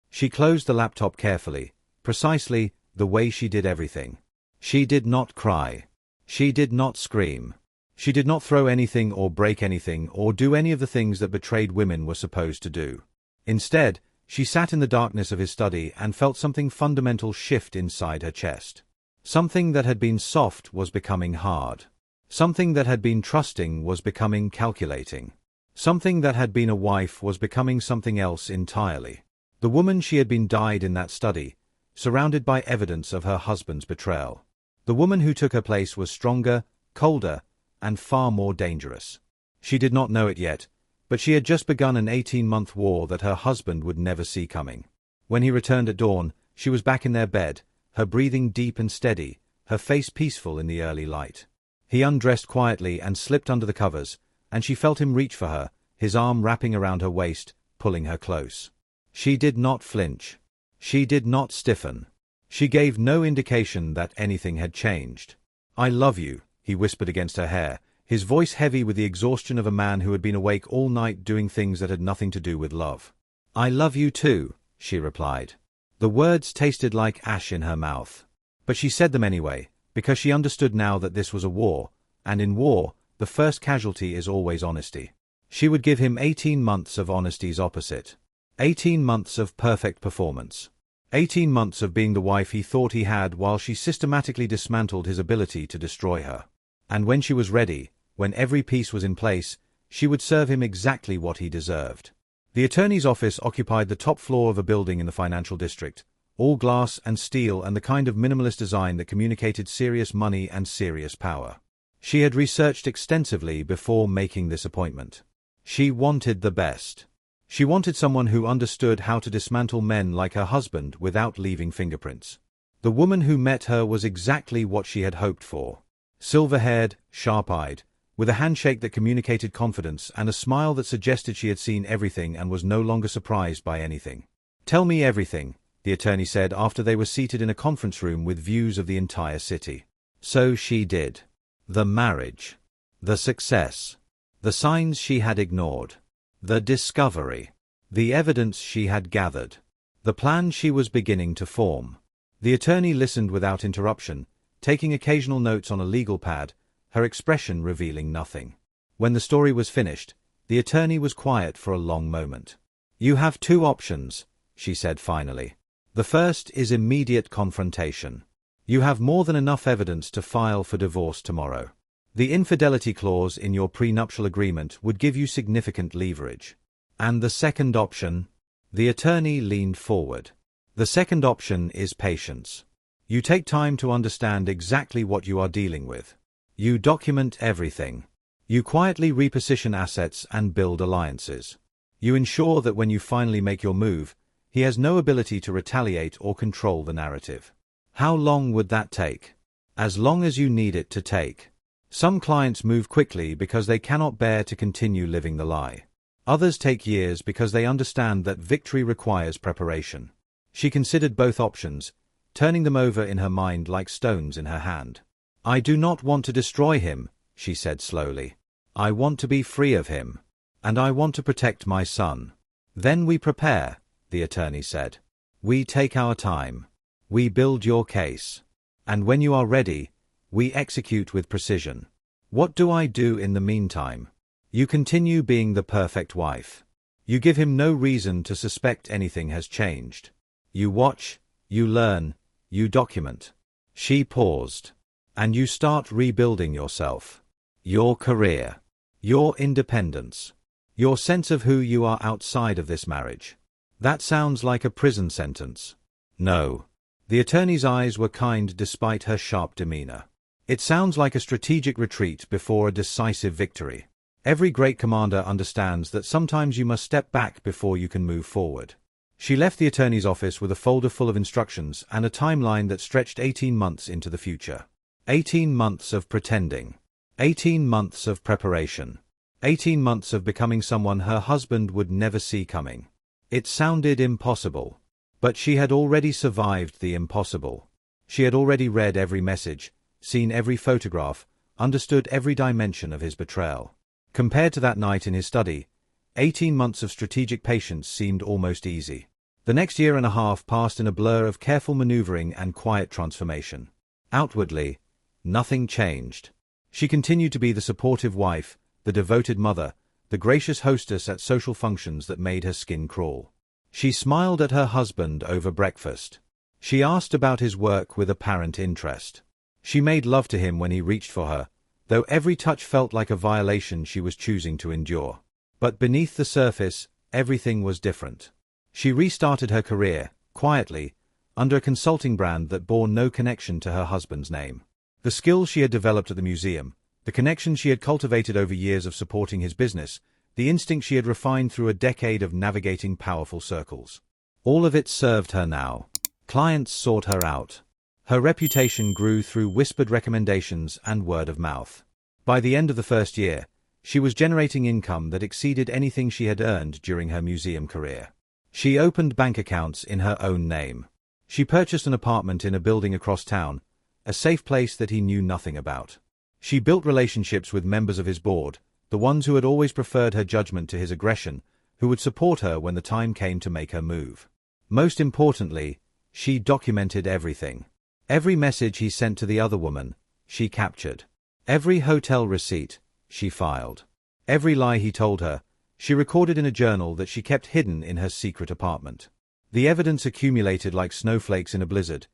She closed the laptop carefully, precisely the way she did everything. She did not cry. She did not scream. She did not throw anything or break anything or do any of the things that betrayed women were supposed to do. Instead, she sat in the darkness of his study and felt something fundamental shift inside her chest. Something that had been soft was becoming hard. Something that had been trusting was becoming calculating. Something that had been a wife was becoming something else entirely. The woman she had been died in that study, surrounded by evidence of her husband's betrayal. The woman who took her place was stronger, colder, and far more dangerous. She did not know it yet, but she had just begun an 18-month war that her husband would never see coming. When he returned at dawn, she was back in their bed, her breathing deep and steady, her face peaceful in the early light. He undressed quietly and slipped under the covers, and she felt him reach for her, his arm wrapping around her waist, pulling her close. She did not flinch. She did not stiffen. She gave no indication that anything had changed. "I love you," he whispered against her hair, his voice heavy with the exhaustion of a man who had been awake all night doing things that had nothing to do with love. "I love you too," she replied. The words tasted like ash in her mouth. But she said them anyway, because she understood now that this was a war, and in war, the first casualty is always honesty. She would give him 18 months of honesty's opposite. 18 months of perfect performance. 18 months of being the wife he thought he had while she systematically dismantled his ability to destroy her. And when she was ready, when every piece was in place, she would serve him exactly what he deserved. The attorney's office occupied the top floor of a building in the financial district, all glass and steel and the kind of minimalist design that communicated serious money and serious power. She had researched extensively before making this appointment. She wanted the best. She wanted someone who understood how to dismantle men like her husband without leaving fingerprints. The woman who met her was exactly what she had hoped for. Silver-haired, sharp-eyed, with a handshake that communicated confidence and a smile that suggested she had seen everything and was no longer surprised by anything. "Tell me everything," the attorney said after they were seated in a conference room with views of the entire city. So she did. The marriage. The success. The signs she had ignored. The discovery. The evidence she had gathered. The plan she was beginning to form. The attorney listened without interruption, taking occasional notes on a legal pad, her expression revealing nothing. When the story was finished, the attorney was quiet for a long moment. "You have two options," she said finally. "The first is immediate confrontation. You have more than enough evidence to file for divorce tomorrow. The infidelity clause in your prenuptial agreement would give you significant leverage. And the second option?" The attorney leaned forward. "The second option is patience. You take time to understand exactly what you are dealing with. You document everything. You quietly reposition assets and build alliances. You ensure that when you finally make your move, he has no ability to retaliate or control the narrative. How long would that take? As long as you need it to take. Some clients move quickly because they cannot bear to continue living the lie. Others take years because they understand that victory requires preparation." She considered both options, turning them over in her mind like stones in her hand. "I do not want to destroy him," she said slowly. "I want to be free of him. And I want to protect my son." "Then we prepare," the attorney said. "We take our time. We build your case. And when you are ready, we execute with precision. What do I do in the meantime?" "You continue being the perfect wife. You give him no reason to suspect anything has changed. You watch, you learn, you document." She paused. "And you start rebuilding yourself. Your career. Your independence. Your sense of who you are outside of this marriage. That sounds like a prison sentence." "No." The attorney's eyes were kind despite her sharp demeanor. "It sounds like a strategic retreat before a decisive victory. Every great commander understands that sometimes you must step back before you can move forward." She left the attorney's office with a folder full of instructions and a timeline that stretched 18 months into the future. 18 months of pretending. 18 months of preparation. 18 months of becoming someone her husband would never see coming. It sounded impossible. But she had already survived the impossible. She had already read every message, seen every photograph, understood every dimension of his betrayal. Compared to that night in his study, 18 months of strategic patience seemed almost easy. The next year and a half passed in a blur of careful maneuvering and quiet transformation. Outwardly, nothing changed. She continued to be the supportive wife, the devoted mother, the gracious hostess at social functions that made her skin crawl. She smiled at her husband over breakfast. She asked about his work with apparent interest. She made love to him when he reached for her, though every touch felt like a violation she was choosing to endure. But beneath the surface, everything was different. She restarted her career, quietly, under a consulting brand that bore no connection to her husband's name. The skills she had developed at the museum, the connections she had cultivated over years of supporting his business, the instinct she had refined through a decade of navigating powerful circles. All of it served her now. Clients sought her out. Her reputation grew through whispered recommendations and word of mouth. By the end of the first year, she was generating income that exceeded anything she had earned during her museum career. She opened bank accounts in her own name. She purchased an apartment in a building across town, a safe place that he knew nothing about. She built relationships with members of his board, the ones who had always preferred her judgment to his aggression, who would support her when the time came to make her move. Most importantly, she documented everything. Every message he sent to the other woman, she captured. Every hotel receipt, she filed. Every lie he told her, she recorded in a journal that she kept hidden in her secret apartment. The evidence accumulated like snowflakes in a blizzard,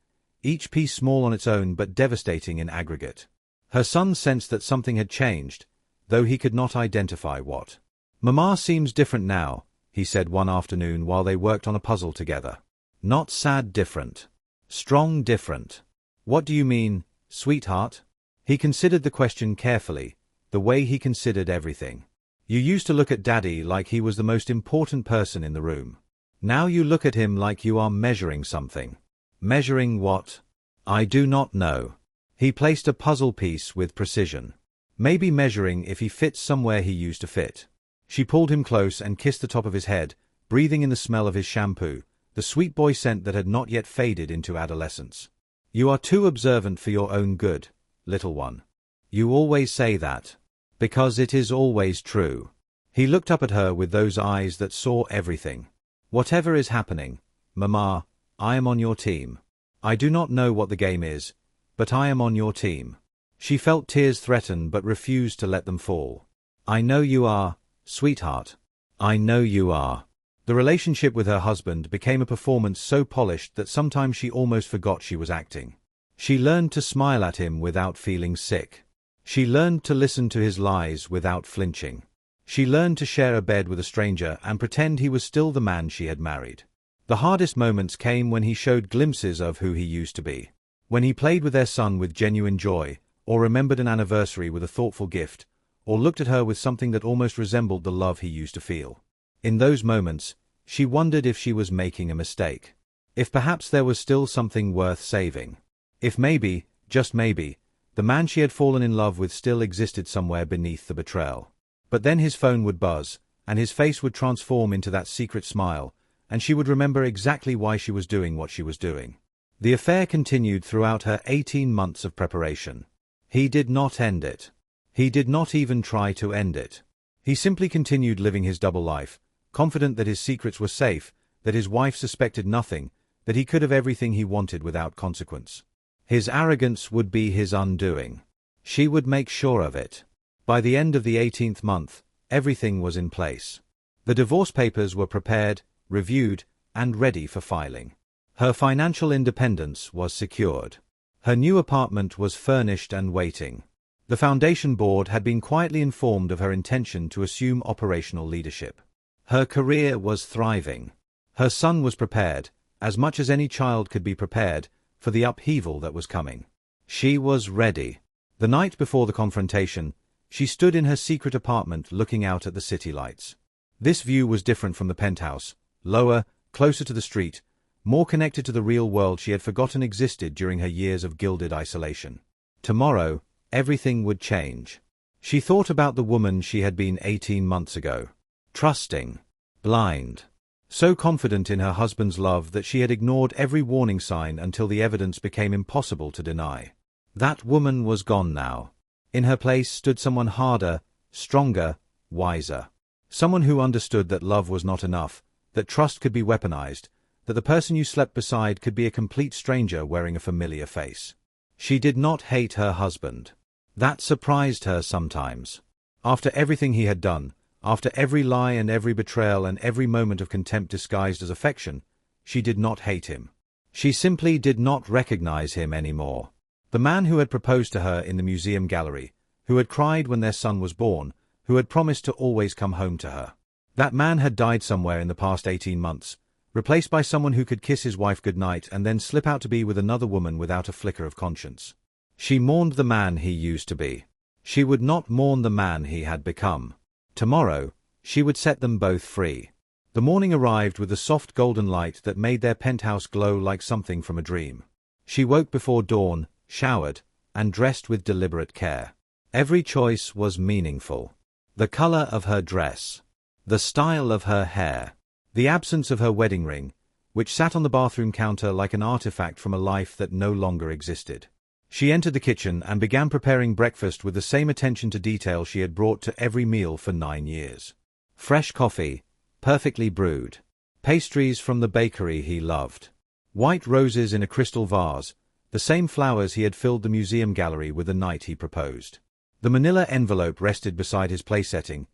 each piece small on its own but devastating in aggregate. Her son sensed that something had changed, though he could not identify what. "Mama seems different now," he said one afternoon while they worked on a puzzle together. "Not sad different. Strong different." "What do you mean, sweetheart?" He considered the question carefully, the way he considered everything. "You used to look at Daddy like he was the most important person in the room. Now you look at him like you are measuring something." "Measuring what?" "I do not know." He placed a puzzle piece with precision. "Maybe measuring if he fits somewhere he used to fit." She pulled him close and kissed the top of his head, breathing in the smell of his shampoo, the sweet boy scent that had not yet faded into adolescence. "You are too observant for your own good, little one. You always say that. Because it is always true." He looked up at her with those eyes that saw everything. "Whatever is happening, Mama, I am on your team. I do not know what the game is, but I am on your team." She felt tears threaten but refused to let them fall. "I know you are, sweetheart. I know you are." The relationship with her husband became a performance so polished that sometimes she almost forgot she was acting. She learned to smile at him without feeling sick. She learned to listen to his lies without flinching. She learned to share a bed with a stranger and pretend he was still the man she had married. The hardest moments came when he showed glimpses of who he used to be. When he played with their son with genuine joy, or remembered an anniversary with a thoughtful gift, or looked at her with something that almost resembled the love he used to feel. In those moments, she wondered if she was making a mistake. If perhaps there was still something worth saving. If maybe, just maybe, the man she had fallen in love with still existed somewhere beneath the betrayal. But then his phone would buzz, and his face would transform into that secret smile, and she would remember exactly why she was doing what she was doing. The affair continued throughout her 18 months of preparation. He did not end it. He did not even try to end it. He simply continued living his double life, confident that his secrets were safe, that his wife suspected nothing, that he could have everything he wanted without consequence. His arrogance would be his undoing. She would make sure of it. By the end of the 18th month, everything was in place. The divorce papers were prepared, reviewed, and ready for filing. Her financial independence was secured. Her new apartment was furnished and waiting. The foundation board had been quietly informed of her intention to assume operational leadership. Her career was thriving. Her son was prepared, as much as any child could be prepared, for the upheaval that was coming. She was ready. The night before the confrontation, she stood in her secret apartment looking out at the city lights. This view was different from the penthouse, lower, closer to the street, more connected to the real world she had forgotten existed during her years of gilded isolation. Tomorrow, everything would change. She thought about the woman she had been 18 months ago. Trusting. Blind. So confident in her husband's love that she had ignored every warning sign until the evidence became impossible to deny. That woman was gone now. In her place stood someone harder, stronger, wiser. Someone who understood that love was not enough, that trust could be weaponized, that the person you slept beside could be a complete stranger wearing a familiar face. She did not hate her husband. That surprised her sometimes. After everything he had done, after every lie and every betrayal and every moment of contempt disguised as affection, she did not hate him. She simply did not recognize him anymore. The man who had proposed to her in the museum gallery, who had cried when their son was born, who had promised to always come home to her. That man had died somewhere in the past 18 months, replaced by someone who could kiss his wife goodnight and then slip out to be with another woman without a flicker of conscience. She mourned the man he used to be. She would not mourn the man he had become. Tomorrow, she would set them both free. The morning arrived with the soft golden light that made their penthouse glow like something from a dream. She woke before dawn, showered, and dressed with deliberate care. Every choice was meaningful. The color of her dress. The style of her hair. The absence of her wedding ring, which sat on the bathroom counter like an artifact from a life that no longer existed. She entered the kitchen and began preparing breakfast with the same attention to detail she had brought to every meal for 9 years. Fresh coffee, perfectly brewed. Pastries from the bakery he loved. White roses in a crystal vase, the same flowers he had filled the museum gallery with the night he proposed. The manila envelope rested beside his place-setting,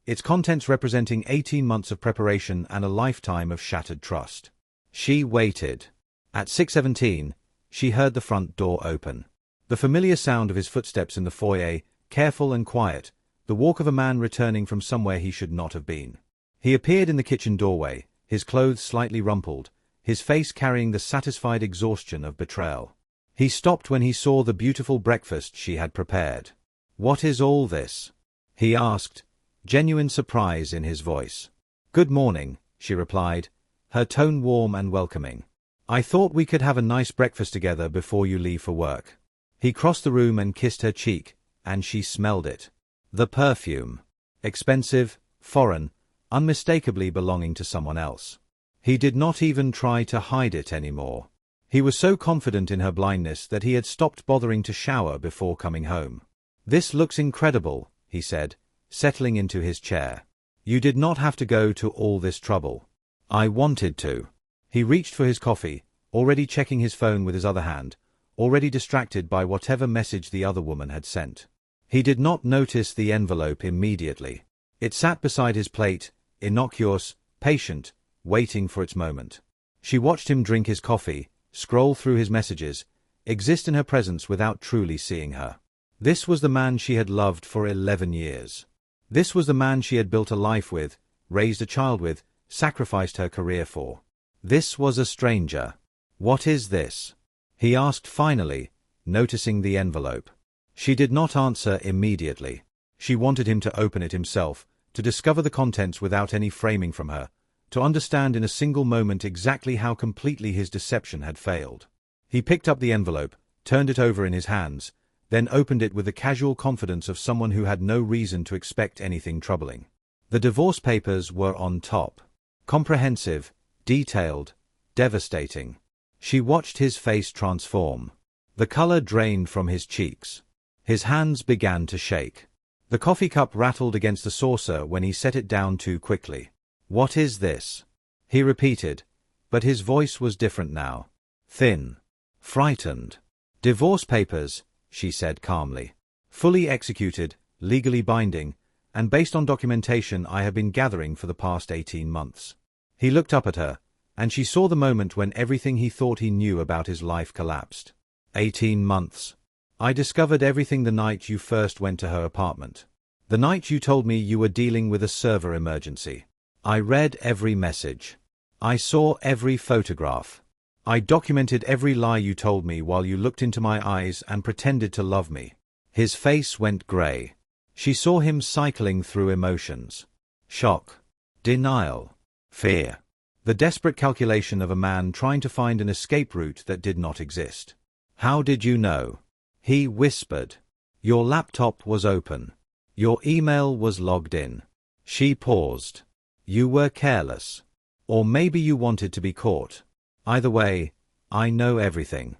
its contents representing 18 months of preparation and a lifetime of shattered trust. She waited. At 6:17, she heard the front door open. The familiar sound of his footsteps in the foyer, careful and quiet, the walk of a man returning from somewhere he should not have been. He appeared in the kitchen doorway, his clothes slightly rumpled, his face carrying the satisfied exhaustion of betrayal. He stopped when he saw the beautiful breakfast she had prepared. "What is all this?" he asked, genuine surprise in his voice. "Good morning," she replied, her tone warm and welcoming. "I thought we could have a nice breakfast together before you leave for work." He crossed the room and kissed her cheek, and she smelled it. The perfume. Expensive, foreign, unmistakably belonging to someone else. He did not even try to hide it anymore. He was so confident in her blindness that he had stopped bothering to shower before coming home. "This looks incredible," he said, settling into his chair. "You did not have to go to all this trouble." "I wanted to." He reached for his coffee, already checking his phone with his other hand, already distracted by whatever message the other woman had sent. He did not notice the envelope immediately. It sat beside his plate, innocuous, patient, waiting for its moment. She watched him drink his coffee, scroll through his messages, exist in her presence without truly seeing her. This was the man she had loved for 11 years. This was the man she had built a life with, raised a child with, sacrificed her career for. This was a stranger. "What is this?" he asked finally, noticing the envelope. She did not answer immediately. She wanted him to open it himself, to discover the contents without any framing from her, to understand in a single moment exactly how completely his deception had failed. He picked up the envelope, turned it over in his hands, then opened it with the casual confidence of someone who had no reason to expect anything troubling. The divorce papers were on top. Comprehensive, detailed, devastating. She watched his face transform. The color drained from his cheeks. His hands began to shake. The coffee cup rattled against the saucer when he set it down too quickly. "What is this?" he repeated, but his voice was different now. Thin. Frightened. "Divorce papers," she said calmly. "Fully executed, legally binding, and based on documentation I have been gathering for the past 18 months. He looked up at her, and she saw the moment when everything he thought he knew about his life collapsed. 18 months. "I discovered everything the night you first went to her apartment. The night you told me you were dealing with a server emergency. I read every message. I saw every photograph. I documented every lie you told me while you looked into my eyes and pretended to love me." His face went gray. She saw him cycling through emotions. Shock. Denial. Fear. The desperate calculation of a man trying to find an escape route that did not exist. "How did you know?" he whispered. "Your laptop was open. Your email was logged in." She paused. "You were careless. Or maybe you wanted to be caught. Either way, I know everything."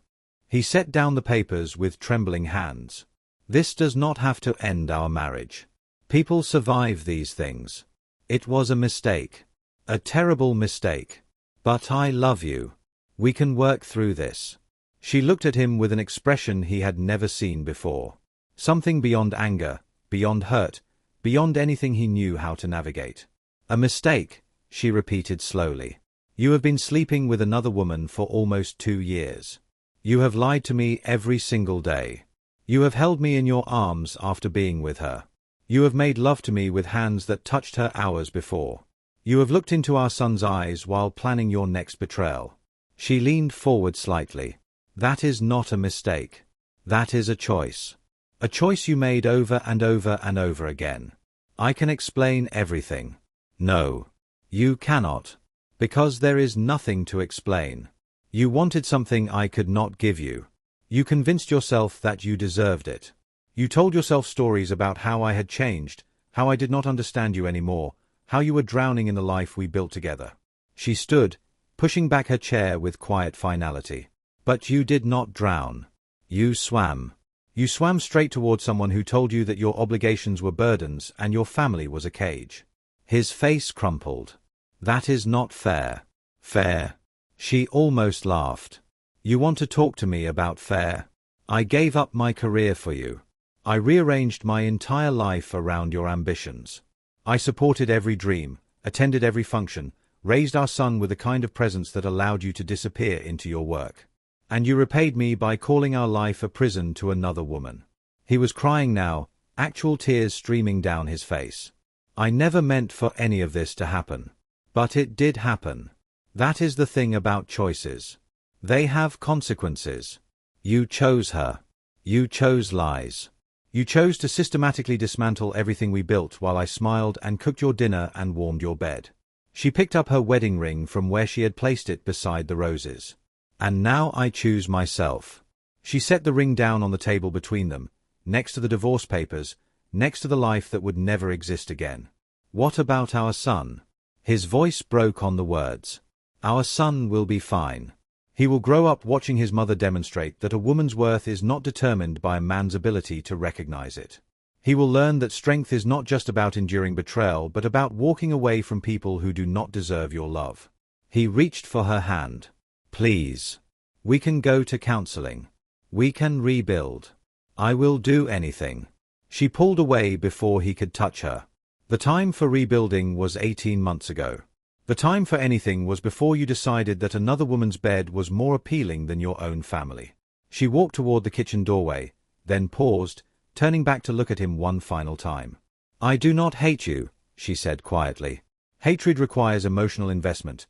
He set down the papers with trembling hands. "This does not have to end our marriage. People survive these things. It was a mistake. A terrible mistake. But I love you. We can work through this." She looked at him with an expression he had never seen before. Something beyond anger, beyond hurt, beyond anything he knew how to navigate. "A mistake," she repeated slowly. "You have been sleeping with another woman for almost 2 years. You have lied to me every single day. You have held me in your arms after being with her. You have made love to me with hands that touched her hours before. You have looked into our son's eyes while planning your next betrayal." She leaned forward slightly. "That is not a mistake. That is a choice. A choice you made over and over and over again. I can explain everything." "No. You cannot. Because there is nothing to explain. You wanted something I could not give you. You convinced yourself that you deserved it. You told yourself stories about how I had changed, how I did not understand you anymore, how you were drowning in the life we built together." She stood, pushing back her chair with quiet finality. "But you did not drown. You swam. You swam straight toward someone who told you that your obligations were burdens and your family was a cage. His face crumpled. That is not fair. Fair. She almost laughed. You want to talk to me about fair? I gave up my career for you. I rearranged my entire life around your ambitions. I supported every dream, attended every function, raised our son with the kind of presence that allowed you to disappear into your work. And you repaid me by calling our life a prison to another woman. He was crying now, actual tears streaming down his face. I never meant for any of this to happen. But it did happen. That is the thing about choices. They have consequences. You chose her. You chose lies. You chose to systematically dismantle everything we built while I smiled and cooked your dinner and warmed your bed. She picked up her wedding ring from where she had placed it beside the roses. And now I choose myself. She set the ring down on the table between them, next to the divorce papers, next to the life that would never exist again. What about our son? His voice broke on the words. Our son will be fine. He will grow up watching his mother demonstrate that a woman's worth is not determined by a man's ability to recognize it. He will learn that strength is not just about enduring betrayal but about walking away from people who do not deserve your love. He reached for her hand. Please. We can go to counseling. We can rebuild. I will do anything. She pulled away before he could touch her. The time for rebuilding was 18 months ago. The time for anything was before you decided that another woman's bed was more appealing than your own family. She walked toward the kitchen doorway, then paused, turning back to look at him one final time. I do not hate you, she said quietly. Hatred requires emotional investment,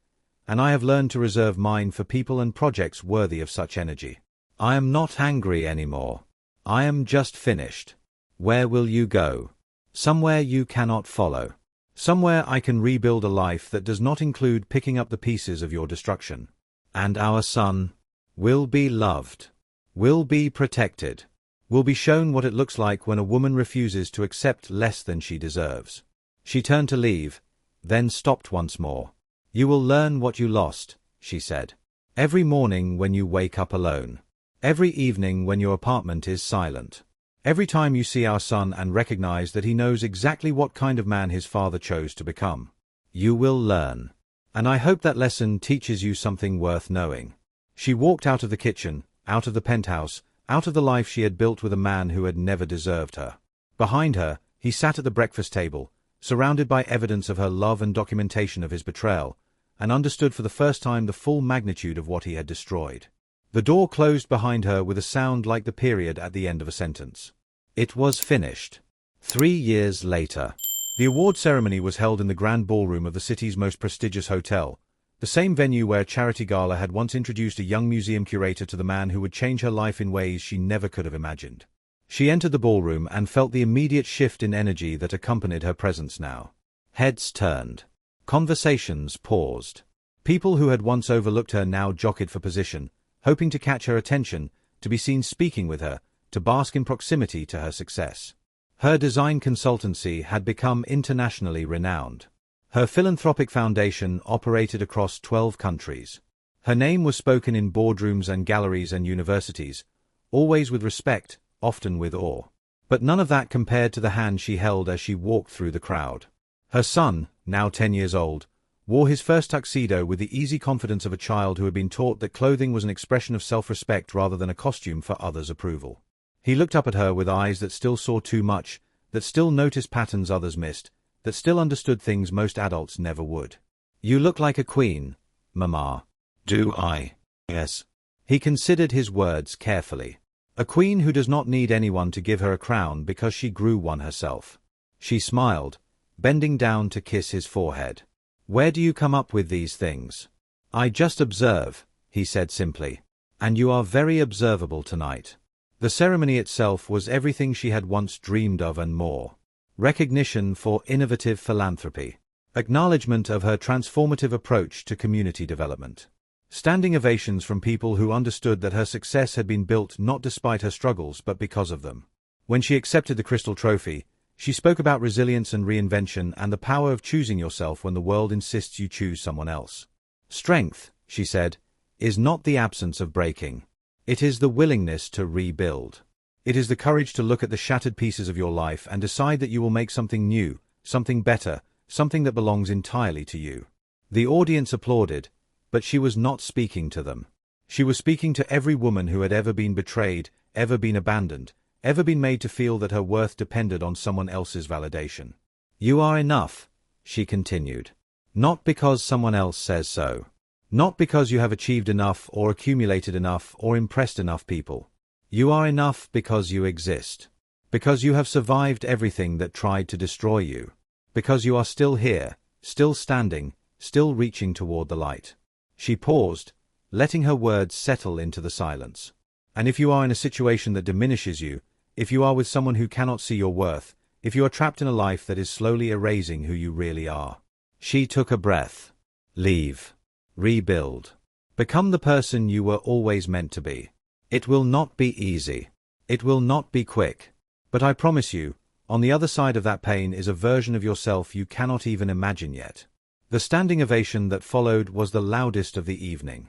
and I have learned to reserve mine for people and projects worthy of such energy. I am not angry anymore. I am just finished. Where will you go? Somewhere you cannot follow. Somewhere I can rebuild a life that does not include picking up the pieces of your destruction. And our son will be loved, will be protected, will be shown what it looks like when a woman refuses to accept less than she deserves. She turned to leave, then stopped once more. You will learn what you lost, she said. Every morning when you wake up alone. Every evening when your apartment is silent. Every time you see our son and recognize that he knows exactly what kind of man his father chose to become. You will learn. And I hope that lesson teaches you something worth knowing. She walked out of the kitchen, out of the penthouse, out of the life she had built with a man who had never deserved her. Behind her, he sat at the breakfast table, surrounded by evidence of her love and documentation of his betrayal, and understood for the first time the full magnitude of what he had destroyed. The door closed behind her with a sound like the period at the end of a sentence. It was finished. 3 years later. The award ceremony was held in the grand ballroom of the city's most prestigious hotel, the same venue where a charity gala had once introduced a young museum curator to the man who would change her life in ways she never could have imagined. She entered the ballroom and felt the immediate shift in energy that accompanied her presence now. Heads turned. Conversations paused. People who had once overlooked her now jockeyed for position, hoping to catch her attention, to be seen speaking with her, to bask in proximity to her success. Her design consultancy had become internationally renowned. Her philanthropic foundation operated across 12 countries. Her name was spoken in boardrooms and galleries and universities, always with respect, often with awe. But none of that compared to the hand she held as she walked through the crowd. Her son, now 10 years old, wore his first tuxedo with the easy confidence of a child who had been taught that clothing was an expression of self-respect rather than a costume for others' approval. He looked up at her with eyes that still saw too much, that still noticed patterns others missed, that still understood things most adults never would. You look like a queen, Mama. Do I? Yes. He considered his words carefully. A queen who does not need anyone to give her a crown because she grew one herself. She smiled, bending down to kiss his forehead. Where do you come up with these things? I just observe, he said simply. And you are very observable tonight. The ceremony itself was everything she had once dreamed of and more. Recognition for innovative philanthropy. Acknowledgement of her transformative approach to community development. Standing ovations from people who understood that her success had been built not despite her struggles but because of them. When she accepted the crystal trophy, she spoke about resilience and reinvention and the power of choosing yourself when the world insists you choose someone else. Strength, she said, is not the absence of breaking. It is the willingness to rebuild. It is the courage to look at the shattered pieces of your life and decide that you will make something new, something better, something that belongs entirely to you. The audience applauded, but she was not speaking to them. She was speaking to every woman who had ever been betrayed, ever been abandoned, ever been made to feel that her worth depended on someone else's validation. You are enough, she continued. Not because someone else says so. Not because you have achieved enough or accumulated enough or impressed enough people. You are enough because you exist. Because you have survived everything that tried to destroy you. Because you are still here, still standing, still reaching toward the light. She paused, letting her words settle into the silence. And if you are in a situation that diminishes you, if you are with someone who cannot see your worth, if you are trapped in a life that is slowly erasing who you really are. She took a breath. Leave. Rebuild. Become the person you were always meant to be. It will not be easy. It will not be quick. But I promise you, on the other side of that pain is a version of yourself you cannot even imagine yet. The standing ovation that followed was the loudest of the evening.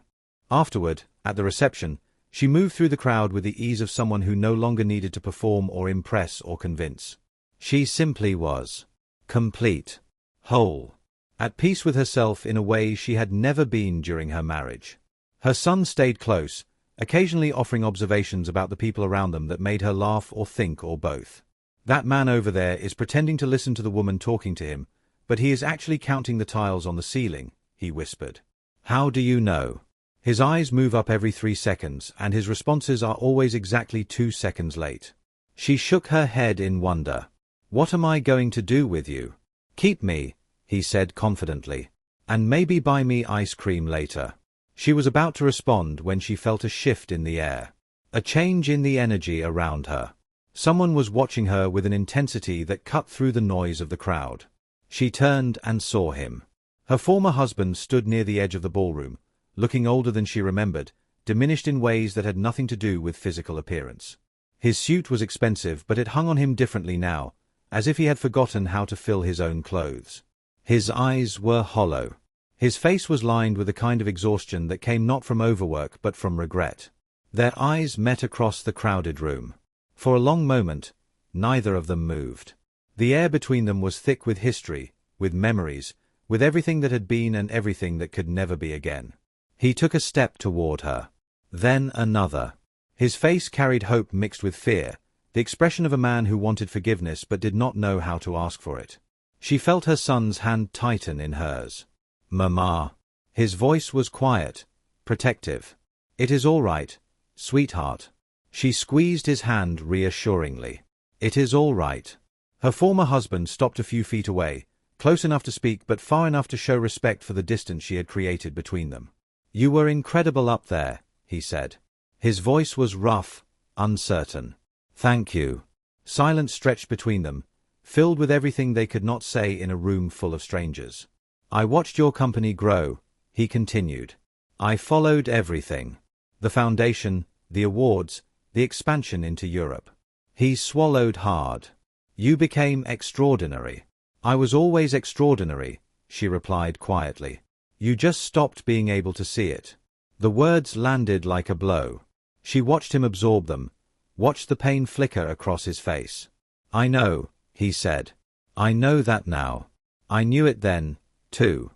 Afterward, at the reception, she moved through the crowd with the ease of someone who no longer needed to perform or impress or convince. She simply was. Complete. Whole. At peace with herself in a way she had never been during her marriage. Her son stayed close, occasionally offering observations about the people around them that made her laugh or think or both. That man over there is pretending to listen to the woman talking to him, but he is actually counting the tiles on the ceiling, he whispered. How do you know? His eyes move up every 3 seconds, and his responses are always exactly 2 seconds late. She shook her head in wonder. What am I going to do with you? Keep me, he said confidently. And maybe buy me ice cream later. She was about to respond when she felt a shift in the air. A change in the energy around her. Someone was watching her with an intensity that cut through the noise of the crowd. She turned and saw him. Her former husband stood near the edge of the ballroom, looking older than she remembered, diminished in ways that had nothing to do with physical appearance. His suit was expensive, but it hung on him differently now, as if he had forgotten how to fill his own clothes. His eyes were hollow. His face was lined with a kind of exhaustion that came not from overwork but from regret. Their eyes met across the crowded room. For a long moment, neither of them moved. The air between them was thick with history, with memories, with everything that had been and everything that could never be again. He took a step toward her. Then another. His face carried hope mixed with fear, the expression of a man who wanted forgiveness but did not know how to ask for it. She felt her son's hand tighten in hers. Mama. His voice was quiet, protective. It is all right, sweetheart. She squeezed his hand reassuringly. It is all right. Her former husband stopped a few feet away, close enough to speak but far enough to show respect for the distance she had created between them. You were incredible up there, he said. His voice was rough, uncertain. Thank you. Silence stretched between them, filled with everything they could not say in a room full of strangers. I watched your company grow, he continued. I followed everything. The foundation, the awards, the expansion into Europe. He swallowed hard. You became extraordinary. I was always extraordinary, she replied quietly. You just stopped being able to see it. The words landed like a blow. She watched him absorb them, watched the pain flicker across his face. I know, he said. I know that now. I knew it then, too.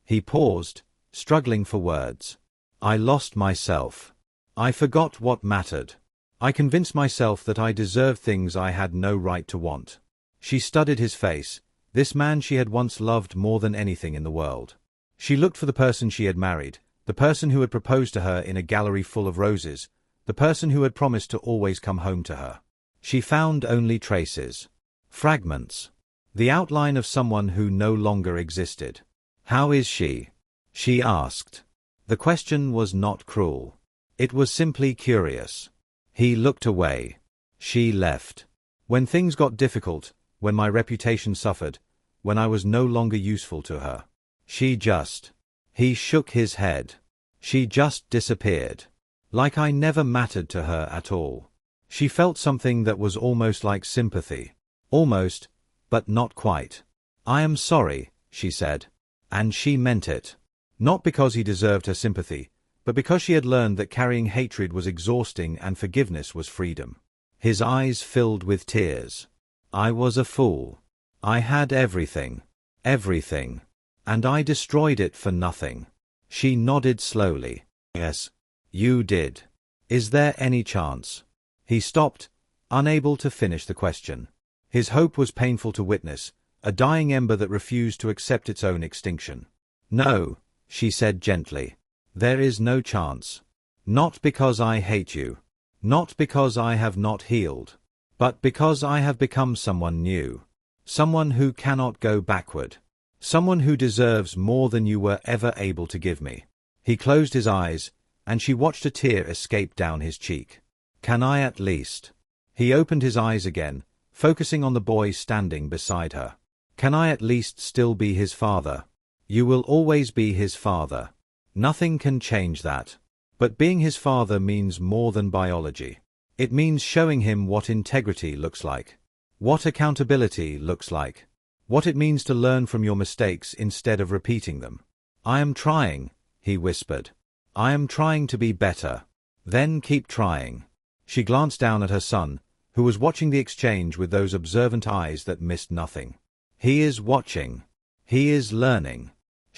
He paused, struggling for words. I lost myself. I forgot what mattered. I convinced myself that I deserved things I had no right to want. She studied his face, this man she had once loved more than anything in the world. She looked for the person she had married, the person who had proposed to her in a gallery full of roses, the person who had promised to always come home to her. She found only traces. Fragments. The outline of someone who no longer existed. How is she? She asked. The question was not cruel. It was simply curious. He looked away. She left. When things got difficult, when my reputation suffered, when I was no longer useful to her. He shook his head. She just disappeared. Like I never mattered to her at all. She felt something that was almost like sympathy. Almost, but not quite. I am sorry, she said. And she meant it. Not because he deserved her sympathy, but because she had learned that carrying hatred was exhausting and forgiveness was freedom. His eyes filled with tears. I was a fool. I had everything. Everything. And I destroyed it for nothing. She nodded slowly. Yes. You did. Is there any chance? He stopped, unable to finish the question. His hope was painful to witness, a dying ember that refused to accept its own extinction. No, she said gently. There is no chance. Not because I hate you. Not because I have not healed. But because I have become someone new. Someone who cannot go backward. Someone who deserves more than you were ever able to give me. He closed his eyes, and she watched a tear escape down his cheek. Can I at least? He opened his eyes again, focusing on the boy standing beside her. Can I at least still be his father? You will always be his father. Nothing can change that. But being his father means more than biology. It means showing him what integrity looks like. What accountability looks like. What it means to learn from your mistakes instead of repeating them. I am trying, he whispered. I am trying to be better. Then keep trying. She glanced down at her son, who was watching the exchange with those observant eyes that missed nothing. He is watching. He is learning.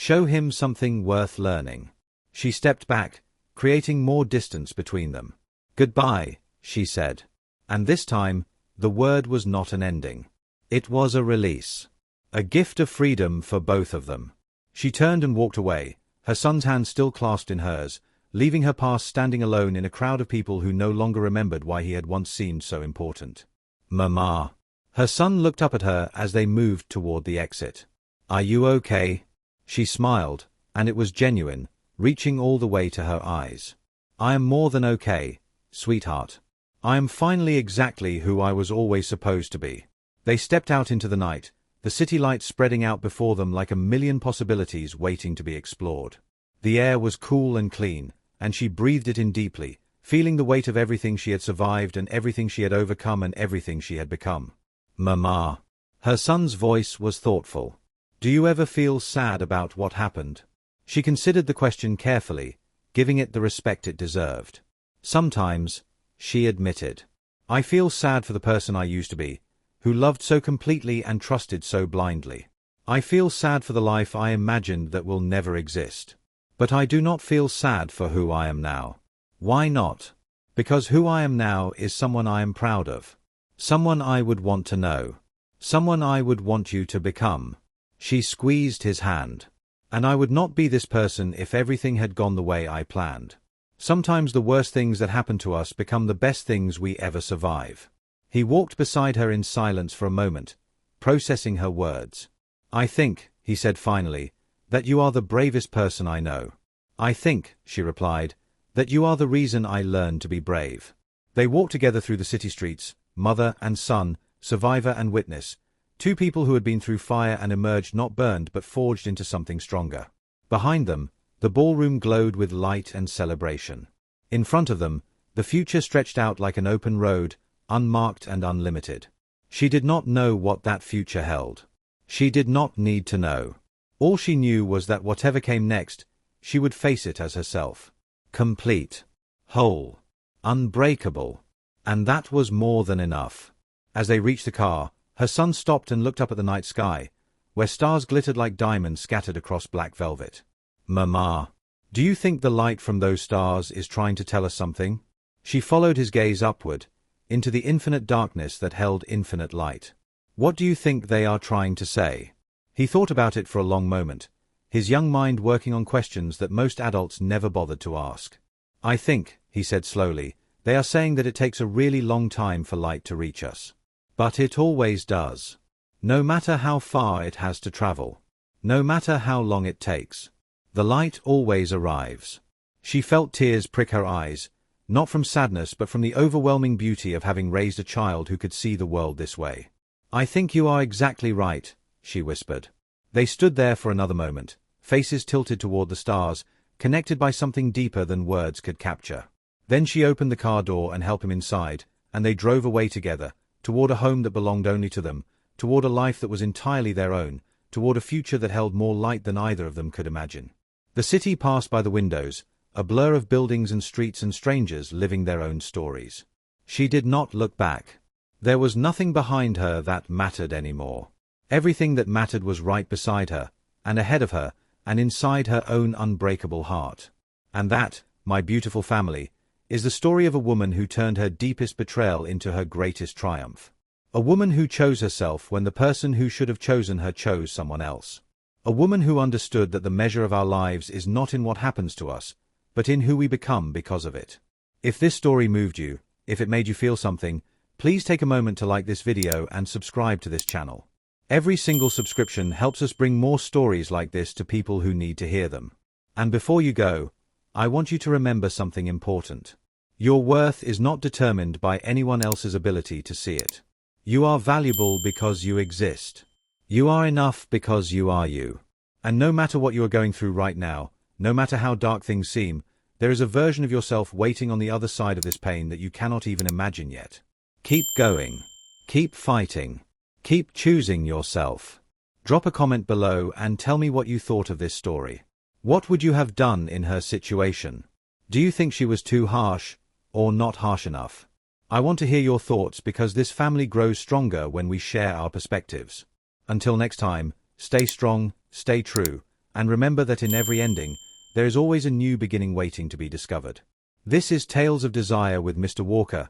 Show him something worth learning. She stepped back, creating more distance between them. Goodbye, she said. And this time, the word was not an ending. It was a release. A gift of freedom for both of them. She turned and walked away, her son's hand still clasped in hers, leaving her past standing alone in a crowd of people who no longer remembered why he had once seemed so important. Mama. Her son looked up at her as they moved toward the exit. Are you okay? She smiled, and it was genuine, reaching all the way to her eyes. I am more than okay, sweetheart. I am finally exactly who I was always supposed to be. They stepped out into the night, the city lights spreading out before them like a million possibilities waiting to be explored. The air was cool and clean, and she breathed it in deeply, feeling the weight of everything she had survived and everything she had overcome and everything she had become. Mama. Her son's voice was thoughtful. Do you ever feel sad about what happened? She considered the question carefully, giving it the respect it deserved. Sometimes, she admitted. I feel sad for the person I used to be, who loved so completely and trusted so blindly. I feel sad for the life I imagined that will never exist. But I do not feel sad for who I am now. Why not? Because who I am now is someone I am proud of. Someone I would want to know. Someone I would want you to become. She squeezed his hand. And I would not be this person if everything had gone the way I planned. Sometimes the worst things that happen to us become the best things we ever survive. He walked beside her in silence for a moment, processing her words. I think, he said finally, that you are the bravest person I know. I think, she replied, that you are the reason I learned to be brave. They walked together through the city streets, mother and son, survivor and witness, two people who had been through fire and emerged not burned but forged into something stronger. Behind them, the ballroom glowed with light and celebration. In front of them, the future stretched out like an open road, unmarked and unlimited. She did not know what that future held. She did not need to know. All she knew was that whatever came next, she would face it as herself. Complete. Whole. Unbreakable. And that was more than enough. As they reached the car, her son stopped and looked up at the night sky, where stars glittered like diamonds scattered across black velvet. Mama. Do you think the light from those stars is trying to tell us something? She followed his gaze upward, into the infinite darkness that held infinite light. What do you think they are trying to say? He thought about it for a long moment, his young mind working on questions that most adults never bothered to ask. I think, he said slowly, they are saying that it takes a really long time for light to reach us. But it always does. No matter how far it has to travel. No matter how long it takes. The light always arrives. She felt tears prick her eyes, not from sadness but from the overwhelming beauty of having raised a child who could see the world this way. I think you are exactly right, she whispered. They stood there for another moment, faces tilted toward the stars, connected by something deeper than words could capture. Then she opened the car door and helped him inside, and they drove away together, toward a home that belonged only to them, toward a life that was entirely their own, toward a future that held more light than either of them could imagine. The city passed by the windows, a blur of buildings and streets and strangers living their own stories. She did not look back. There was nothing behind her that mattered anymore. Everything that mattered was right beside her, and ahead of her, and inside her own unbreakable heart. And that, my beautiful family, is the story of a woman who turned her deepest betrayal into her greatest triumph. A woman who chose herself when the person who should have chosen her chose someone else. A woman who understood that the measure of our lives is not in what happens to us, but in who we become because of it. If this story moved you, if it made you feel something, please take a moment to like this video and subscribe to this channel. Every single subscription helps us bring more stories like this to people who need to hear them. And before you go, I want you to remember something important. Your worth is not determined by anyone else's ability to see it. You are valuable because you exist. You are enough because you are you. And no matter what you are going through right now, no matter how dark things seem, there is a version of yourself waiting on the other side of this pain that you cannot even imagine yet. Keep going. Keep fighting. Keep choosing yourself. Drop a comment below and tell me what you thought of this story. What would you have done in her situation? Do you think she was too harsh, or not harsh enough? I want to hear your thoughts because this family grows stronger when we share our perspectives. Until next time, stay strong, stay true, and remember that in every ending, there is always a new beginning waiting to be discovered. This is Tales of Desire with Mr. Walker,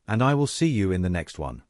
and I will see you in the next one.